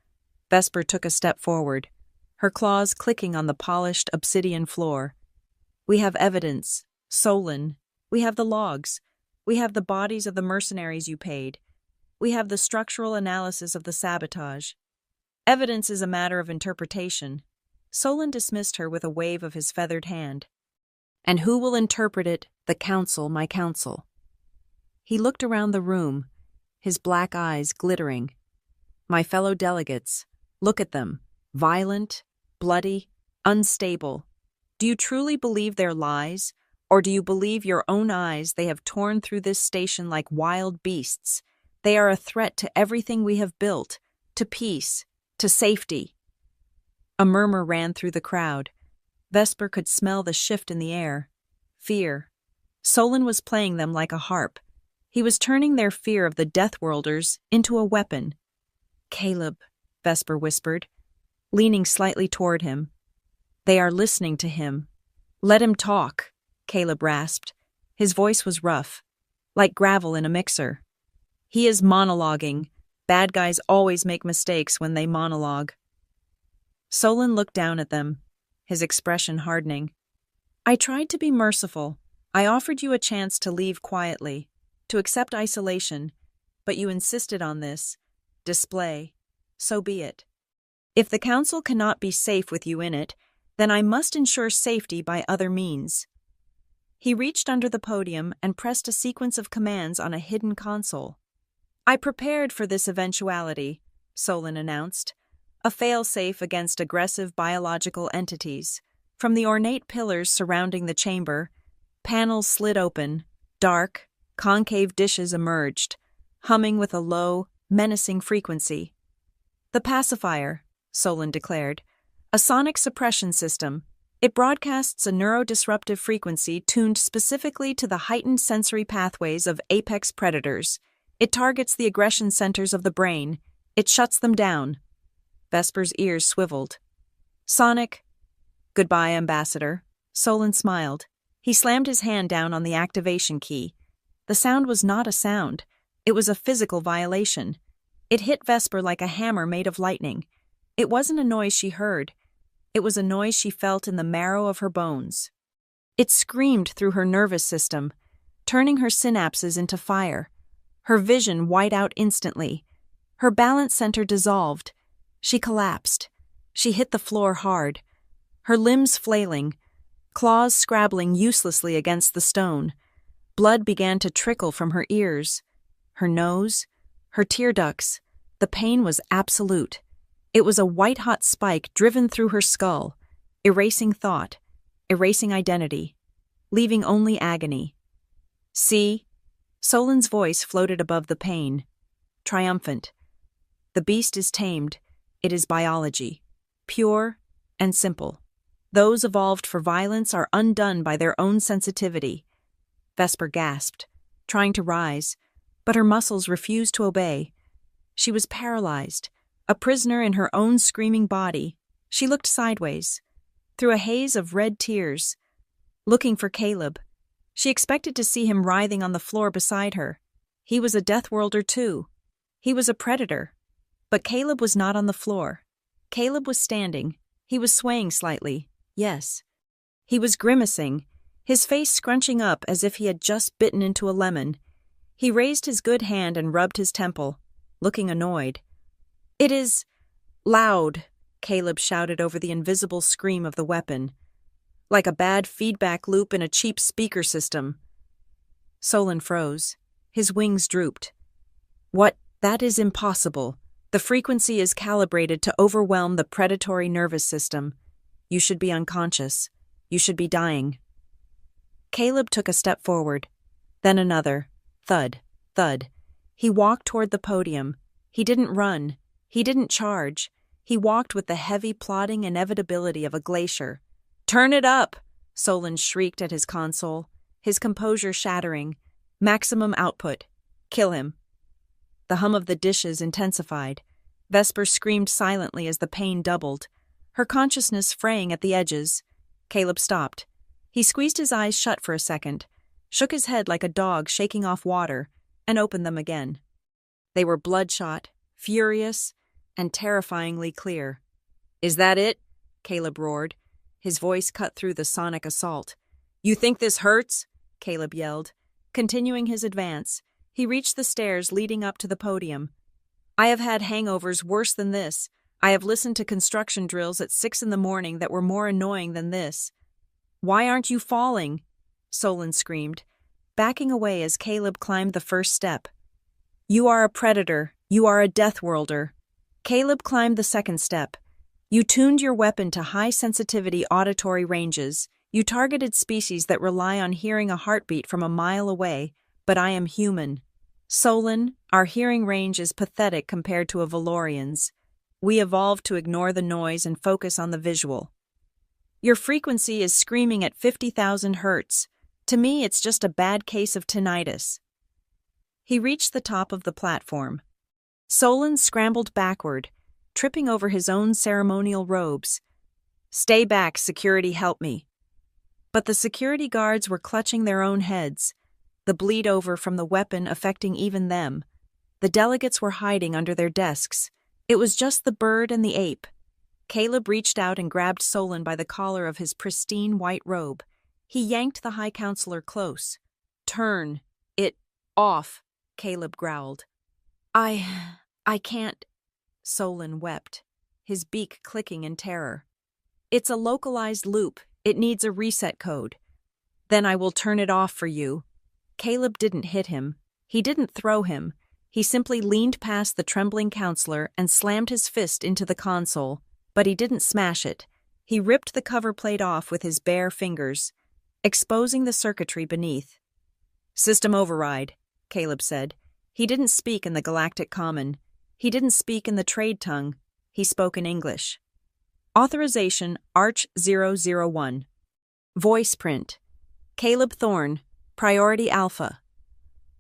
Vesper took a step forward, her claws clicking on the polished obsidian floor. "We have evidence, Solon. We have the logs. We have the bodies of the mercenaries you paid. We have the structural analysis of the sabotage. Evidence is a matter of interpretation." Solon dismissed her with a wave of his feathered hand. "And who will interpret it? The council, my council." He looked around the room, his black eyes glittering. "My fellow delegates, look at them. Violent, bloody, unstable. Do you truly believe their lies, or do you believe your own eyes? They have torn through this station like wild beasts. They are a threat to everything we have built, to peace, to safety." A murmur ran through the crowd. Vesper could smell the shift in the air. Fear. Solon was playing them like a harp. He was turning their fear of the Deathworlders into a weapon. "Caleb," Vesper whispered, leaning slightly toward him. "They are listening to him." "Let him talk," Caleb rasped. His voice was rough, like gravel in a mixer. "He is monologuing. Bad guys always make mistakes when they monologue." Solon looked down at them, his expression hardening. "I tried to be merciful. I offered you a chance to leave quietly, to accept isolation, but you insisted on this. Display. So be it." If the council cannot be safe with you in it, then I must ensure safety by other means. He reached under the podium and pressed a sequence of commands on a hidden console. I prepared for this eventuality, Solon announced, a failsafe against aggressive biological entities. From the ornate pillars surrounding the chamber, panels slid open, dark, concave dishes emerged, humming with a low, menacing frequency. The pacifier, Solon declared, a sonic suppression system. It broadcasts a neurodisruptive frequency tuned specifically to the heightened sensory pathways of apex predators. It targets the aggression centers of the brain. It shuts them down. Vesper's ears swiveled. Sonic. Goodbye, Ambassador. Solon smiled. He slammed his hand down on the activation key. The sound was not a sound. It was a physical violation. It hit Vesper like a hammer made of lightning. It wasn't a noise she heard. It was a noise she felt in the marrow of her bones. It screamed through her nervous system, turning her synapses into fire. Her vision white out instantly. Her balance center dissolved. She collapsed. She hit the floor hard, her limbs flailing, claws scrabbling uselessly against the stone. Blood began to trickle from her ears, her nose, her tear ducts. The pain was absolute. It was a white-hot spike driven through her skull, erasing thought, erasing identity, leaving only agony. See? Solon's voice floated above the pain, triumphant. The beast is tamed. It is biology, pure and simple. Those evolved for violence are undone by their own sensitivity. Vesper gasped, trying to rise, but her muscles refused to obey. She was paralyzed, a prisoner in her own screaming body. She looked sideways, through a haze of red tears, looking for Caleb. She expected to see him writhing on the floor beside her. He was a Deathworlder too. He was a predator. But Caleb was not on the floor. Caleb was standing. He was swaying slightly. Yes. He was grimacing, his face scrunching up as if he had just bitten into a lemon. He raised his good hand and rubbed his temple, looking annoyed. It is loud, Caleb shouted over the invisible scream of the weapon, like a bad feedback loop in a cheap speaker system. Solon froze. His wings drooped. What? That is impossible. The frequency is calibrated to overwhelm the predatory nervous system. You should be unconscious. You should be dying. Caleb took a step forward, then another. Thud, thud. He walked toward the podium. He didn't run. He didn't charge. He walked with the heavy, plodding inevitability of a glacier. Turn it up! Solon shrieked at his console, his composure shattering. Maximum output. Kill him. The hum of the dishes intensified. Vesper screamed silently as the pain doubled, her consciousness fraying at the edges. Caleb stopped. He squeezed his eyes shut for a second, shook his head like a dog shaking off water, and opened them again. They were bloodshot, furious, and terrifyingly clear. Is that it? Caleb roared, his voice cut through the sonic assault. You think this hurts? Caleb yelled. Continuing his advance, he reached the stairs leading up to the podium. I have had hangovers worse than this. I have listened to construction drills at 6 a.m. that were more annoying than this. Why aren't you falling? Solon screamed, backing away as Caleb climbed the first step. You are a predator. You are a Deathworlder. Caleb climbed the second step. You tuned your weapon to high-sensitivity auditory ranges. You targeted species that rely on hearing a heartbeat from a mile away, but I am human. Solon, our hearing range is pathetic compared to a Valorian's. We evolved to ignore the noise and focus on the visual. Your frequency is screaming at 50,000 hertz. To me, it's just a bad case of tinnitus. He reached the top of the platform. Solon scrambled backward, tripping over his own ceremonial robes. Stay back, security, help me. But the security guards were clutching their own heads, the bleed over from the weapon affecting even them. The delegates were hiding under their desks. It was just the bird and the ape. Caleb reached out and grabbed Solon by the collar of his pristine white robe. He yanked the High Counselor close. Turn it off, Caleb growled. I can't. Solon wept. his beak clicking in terror. It's a localized loop. It needs a reset code. Then I will turn it off for you. Caleb didn't hit him. He didn't throw him. He simply leaned past the trembling counselor and slammed his fist into the console, but he didn't smash it. He ripped the cover plate off with his bare fingers, exposing the circuitry beneath. System override, Caleb said. He didn't speak in the galactic common. He didn't speak in the trade tongue. He spoke in English. Authorization ARCH-001. Voice print. Caleb Thorne, Priority Alpha.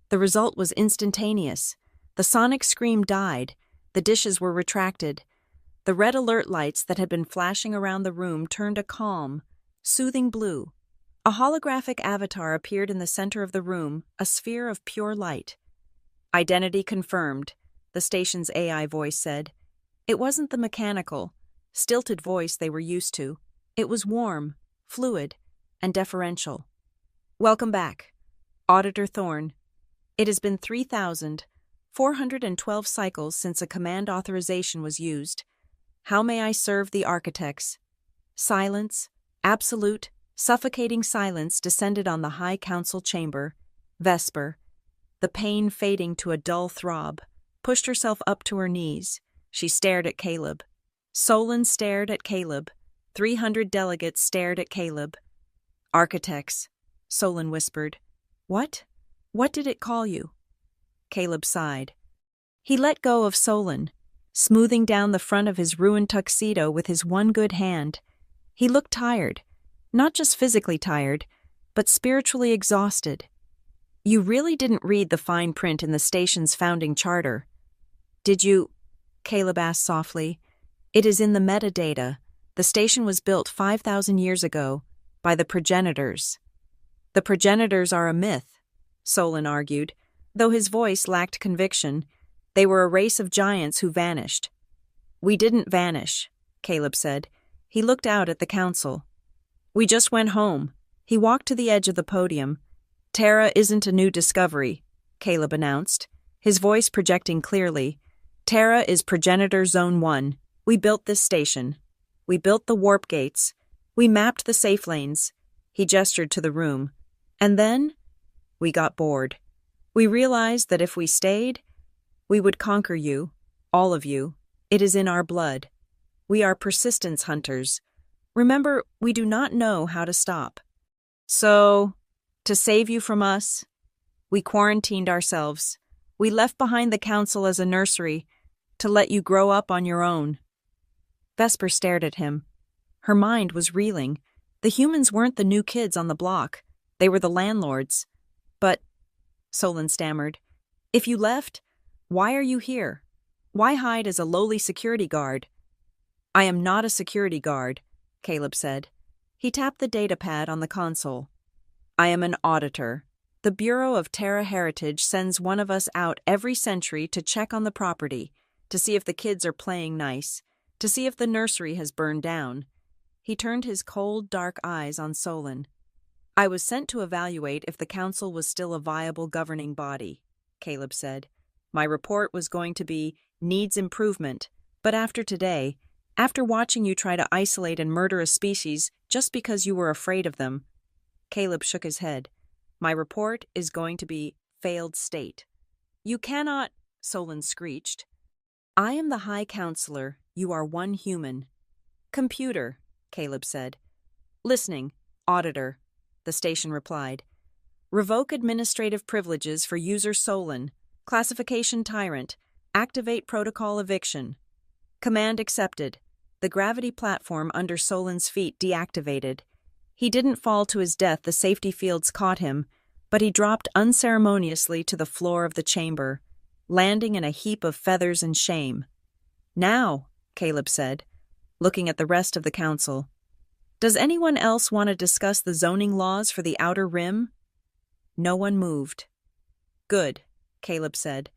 The result was instantaneous. The sonic scream died. The dishes were retracted. The red alert lights that had been flashing around the room turned a calm, soothing blue. A holographic avatar appeared in the center of the room, a sphere of pure light. Identity confirmed, the station's AI voice said. It wasn't the mechanical, stilted voice they were used to. It was warm, fluid, and deferential. Welcome back, Auditor Thorne. It has been 3,412 cycles since a command authorization was used. How may I serve the architects? Silence, absolute, suffocating silence descended on the High Council chamber. Vesper, the pain fading to a dull throb, pushed herself up to her knees. She stared at Caleb. Solon stared at Caleb. 300 delegates stared at Caleb. Architects, Solon whispered. What? What did it call you? Caleb sighed. He let go of Solon, smoothing down the front of his ruined tuxedo with his one good hand. He looked tired, not just physically tired, but spiritually exhausted. You really didn't read the fine print in the station's founding charter. Did you? Caleb asked softly. It is in the metadata. The station was built 5,000 years ago by the progenitors. The progenitors are a myth, Solon argued. Though his voice lacked conviction, they were a race of giants who vanished. We didn't vanish, Caleb said. He looked out at the council. We just went home. He walked to the edge of the podium. Terra isn't a new discovery, Caleb announced, his voice projecting clearly. Terra is Progenitor Zone 1. We built this station. We built the warp gates. We mapped the safe lanes. He gestured to the room. And then we got bored. We realized that if we stayed, we would conquer you, all of you. It is in our blood. We are persistence hunters. Remember, we do not know how to stop. So, to save you from us, we quarantined ourselves. We left behind the council as a nursery to let you grow up on your own. Vesper stared at him. Her mind was reeling. The humans weren't the new kids on the block. They were the landlords. But, Solon stammered, if you left, why are you here? Why hide as a lowly security guard? I am not a security guard, Caleb said. He tapped the datapad on the console. I am an auditor. The Bureau of Terra Heritage sends one of us out every century to check on the property, to see if the kids are playing nice, to see if the nursery has burned down. He turned his cold, dark eyes on Solon. I was sent to evaluate if the council was still a viable governing body, Caleb said. My report was going to be needs improvement, but after today, after watching you try to isolate and murder a species just because you were afraid of them, Caleb shook his head. My report is going to be failed state. You cannot, Solon screeched. I am the High Counselor. You are one human. Computer, Caleb said. Listening, Auditor, the station replied. Revoke administrative privileges for user Solon. Classification Tyrant. Activate protocol eviction. Command accepted. The gravity platform under Solon's feet deactivated. He didn't fall to his death. The safety fields caught him, but he dropped unceremoniously to the floor of the chamber, landing in a heap of feathers and shame. Now, Caleb said, looking at the rest of the council. Does anyone else want to discuss the zoning laws for the Outer Rim? No one moved. Good, Caleb said.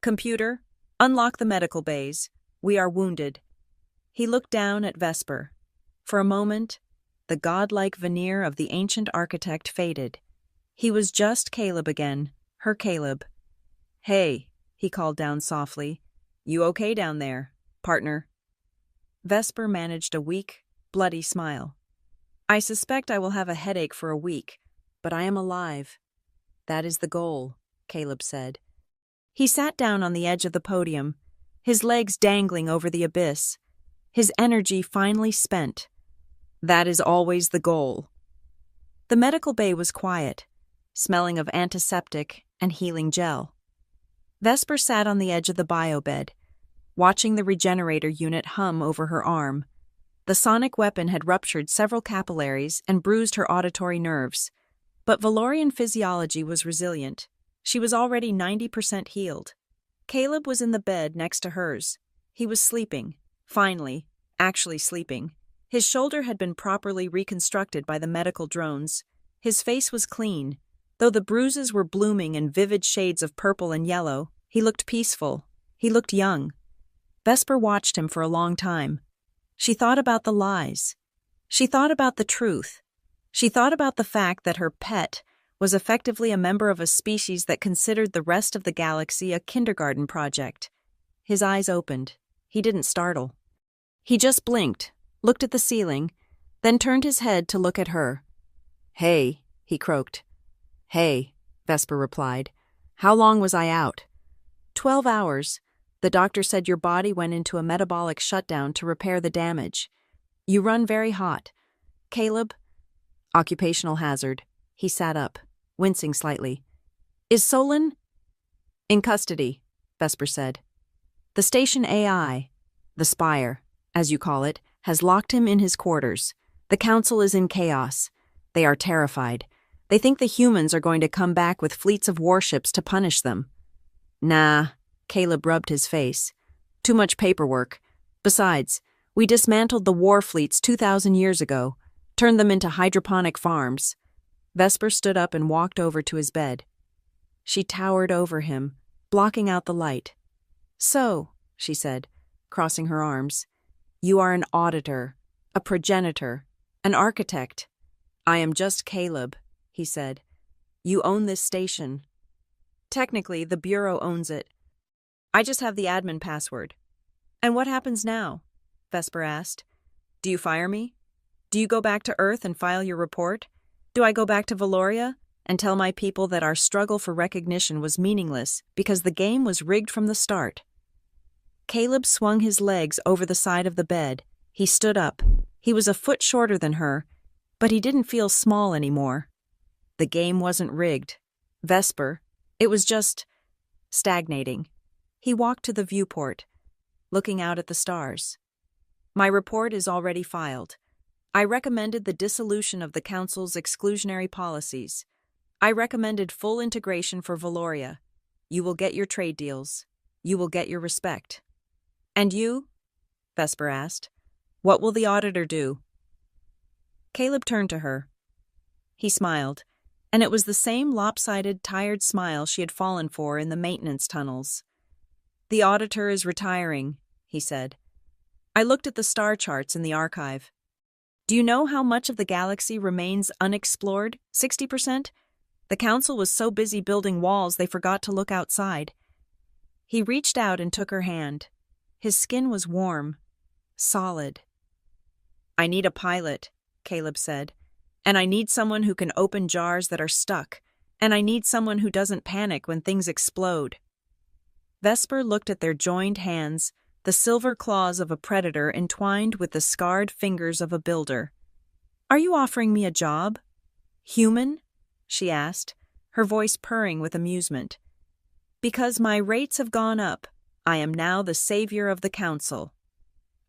Computer, unlock the medical bays. We are wounded. He looked down at Vesper. For a moment, the godlike veneer of the ancient architect faded. He was just Caleb again, her Caleb. Hey, he called down softly. You okay down there, partner? Vesper managed a weak, bloody smile. I suspect I will have a headache for a week, but I am alive. That is the goal, Caleb said. He sat down on the edge of the podium, his legs dangling over the abyss, his energy finally spent. That is always the goal. The medical bay was quiet, smelling of antiseptic and healing gel. Vesper sat on the edge of the biobed, watching the regenerator unit hum over her arm. The sonic weapon had ruptured several capillaries and bruised her auditory nerves, but Valorian physiology was resilient. She was already 90% healed. Caleb was in the bed next to hers. He was sleeping, finally, actually sleeping. His shoulder had been properly reconstructed by the medical drones. His face was clean. Though the bruises were blooming in vivid shades of purple and yellow, he looked peaceful. He looked young. Vesper watched him for a long time. She thought about the lies. She thought about the truth. She thought about the fact that her pet was effectively a member of a species that considered the rest of the galaxy a kindergarten project. His eyes opened. He didn't startle. He just blinked, looked at the ceiling, then turned his head to look at her. "Hey," he croaked. "Hey," Vesper replied. "How long was I out?" 12 hours. The doctor said your body went into a metabolic shutdown to repair the damage. You run very hot. Caleb? Occupational hazard. He sat up, wincing slightly. Is Solon? In custody, Vesper said. The station AI, the Spire, as you call it, has locked him in his quarters. The council is in chaos. They are terrified. They think the humans are going to come back with fleets of warships to punish them. Nah, Caleb rubbed his face. Too much paperwork. Besides, we dismantled the war fleets 2,000 years ago, turned them into hydroponic farms. Vesper stood up and walked over to his bed. She towered over him, blocking out the light. So, she said, crossing her arms, you are an auditor, a progenitor, an architect. I am just Caleb, he said. You own this station. Technically, the Bureau owns it. I just have the admin password. And what happens now? Vesper asked. Do you fire me? Do you go back to Earth and file your report? Do I go back to Valoria and tell my people that our struggle for recognition was meaningless because the game was rigged from the start? Caleb swung his legs over the side of the bed. He stood up. He was a foot shorter than her, but he didn't feel small anymore. The game wasn't rigged. Vesper, it was just stagnating. He walked to the viewport, looking out at the stars. My report is already filed. I recommended the dissolution of the Council's exclusionary policies. I recommended full integration for Valoria. You will get your trade deals. You will get your respect. And you? Vesper asked. What will the auditor do? Caleb turned to her. He smiled, and it was the same lopsided, tired smile she had fallen for in the maintenance tunnels. The auditor is retiring, he said. I looked at the star charts in the archive. Do you know how much of the galaxy remains unexplored? 60%? The Council was so busy building walls they forgot to look outside. He reached out and took her hand. His skin was warm, solid. I need a pilot, Caleb said. And I need someone who can open jars that are stuck. And I need someone who doesn't panic when things explode. Vesper looked at their joined hands, the silver claws of a predator entwined with the scarred fingers of a builder. Are you offering me a job? Human? She asked, her voice purring with amusement. Because my rates have gone up, I am now the savior of the Council.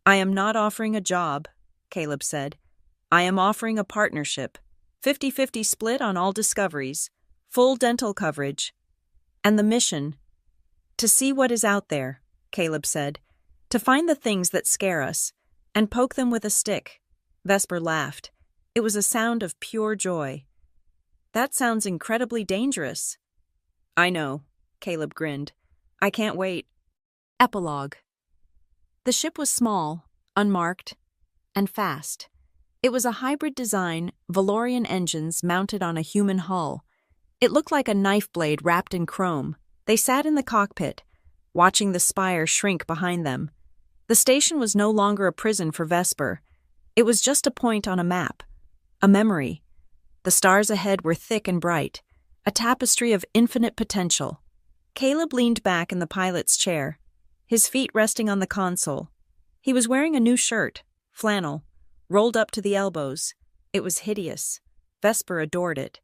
I am not offering a job, Caleb said. I am offering a partnership, 50-50 split on all discoveries, full dental coverage. And the mission? To see what is out there, Caleb said. To find the things that scare us, and poke them with a stick. Vesper laughed. It was a sound of pure joy. That sounds incredibly dangerous. I know, Caleb grinned. I can't wait. Epilogue. The ship was small, unmarked, and fast. It was a hybrid design, Valorian engines mounted on a human hull. It looked like a knife blade wrapped in chrome. They sat in the cockpit, watching the spire shrink behind them. The station was no longer a prison for Vesper. It was just a point on a map, a memory. The stars ahead were thick and bright, a tapestry of infinite potential. Caleb leaned back in the pilot's chair, his feet resting on the console. He was wearing a new shirt, flannel, rolled up to the elbows. It was hideous. Vesper adored it.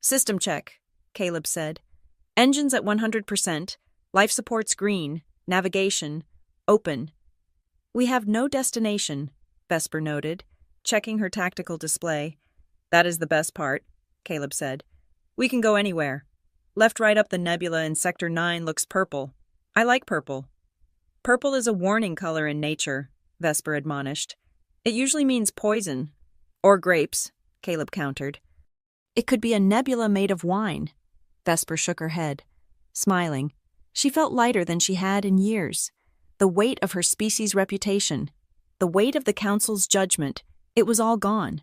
"System check," Caleb said. "Engines at 100%, life support's green, navigation, open." "We have no destination," Vesper noted, checking her tactical display. "That is the best part," Caleb said. "We can go anywhere. Left right up the nebula in Sector 9 looks purple. I like purple." "Purple is a warning color in nature," Vesper admonished. "It usually means poison." "Or grapes," Caleb countered. "It could be a nebula made of wine." Vesper shook her head, smiling. She felt lighter than she had in years. The weight of her species' reputation, the weight of the Council's judgment, it was all gone.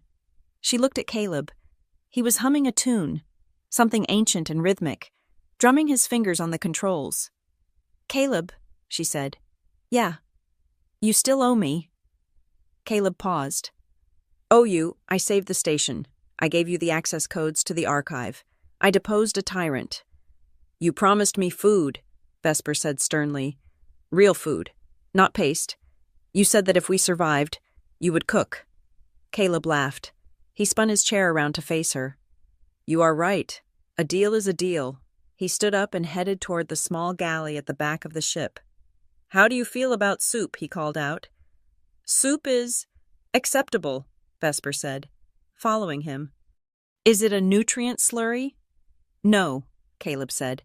She looked at Caleb. He was humming a tune, something ancient and rhythmic, drumming his fingers on the controls. "Caleb," she said. "Yeah. You still owe me." Caleb paused. "Owe you, I saved the station. I gave you the access codes to the archive. I deposed a tyrant." "You promised me food," Vesper said sternly. "Real food, not paste. You said that if we survived, you would cook." Caleb laughed. He spun his chair around to face her. "You are right. A deal is a deal." He stood up and headed toward the small galley at the back of the ship. "How do you feel about soup?" he called out. "Soup is acceptable," Vesper said, following him. "Is it a nutrient slurry?" "No," Caleb said,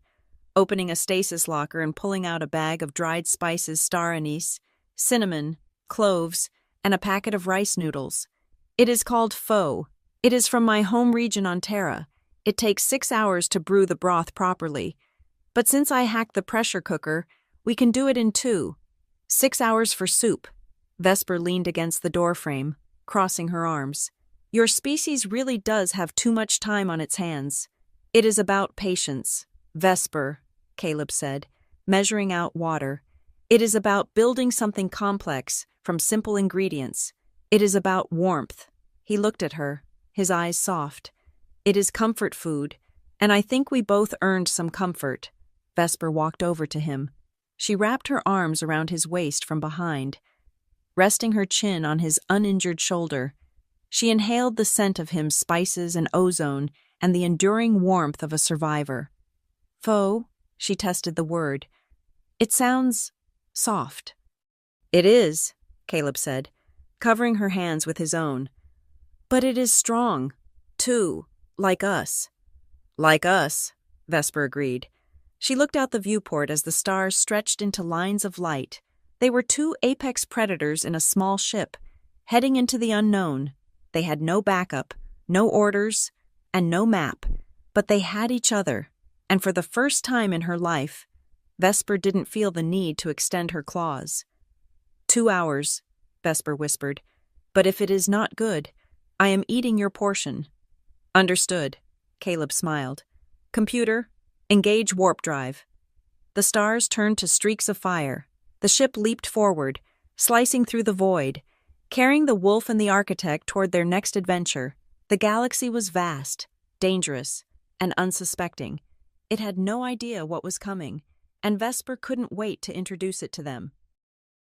opening a stasis locker and pulling out a bag of dried spices, star anise, cinnamon, cloves, and a packet of rice noodles. "It is called pho. It is from my home region on Terra. It takes 6 hours to brew the broth properly. But since I hacked the pressure cooker, we can do it in 2. 6 hours for soup." Vesper leaned against the doorframe, crossing her arms. "Your species really does have too much time on its hands. It is about patience." "Vesper," Caleb said, measuring out water. "It is about building something complex from simple ingredients. It is about warmth." He looked at her, his eyes soft. "It is comfort food, and I think we both earned some comfort." Vesper walked over to him. She wrapped her arms around his waist from behind, resting her chin on his uninjured shoulder. She inhaled the scent of him, spices and ozone, and the enduring warmth of a survivor. "Pho," she tested the word. "It sounds soft." "It is," Caleb said, covering her hands with his own. "But it is strong, too, like us." "Like us," Vesper agreed. She looked out the viewport as the stars stretched into lines of light. They were 2 apex predators in a small ship, heading into the unknown. They had no backup, no orders, and no map, but they had each other, and for the first time in her life, Vesper didn't feel the need to extend her claws. 2 hours, Vesper whispered, "but if it is not good, I am eating your portion." "Understood," Caleb smiled. "Computer, engage warp drive." The stars turned to streaks of fire. The ship leaped forward, slicing through the void, carrying the wolf and the architect toward their next adventure. The galaxy was vast, dangerous, and unsuspecting. It had no idea what was coming, and Vesper couldn't wait to introduce it to them.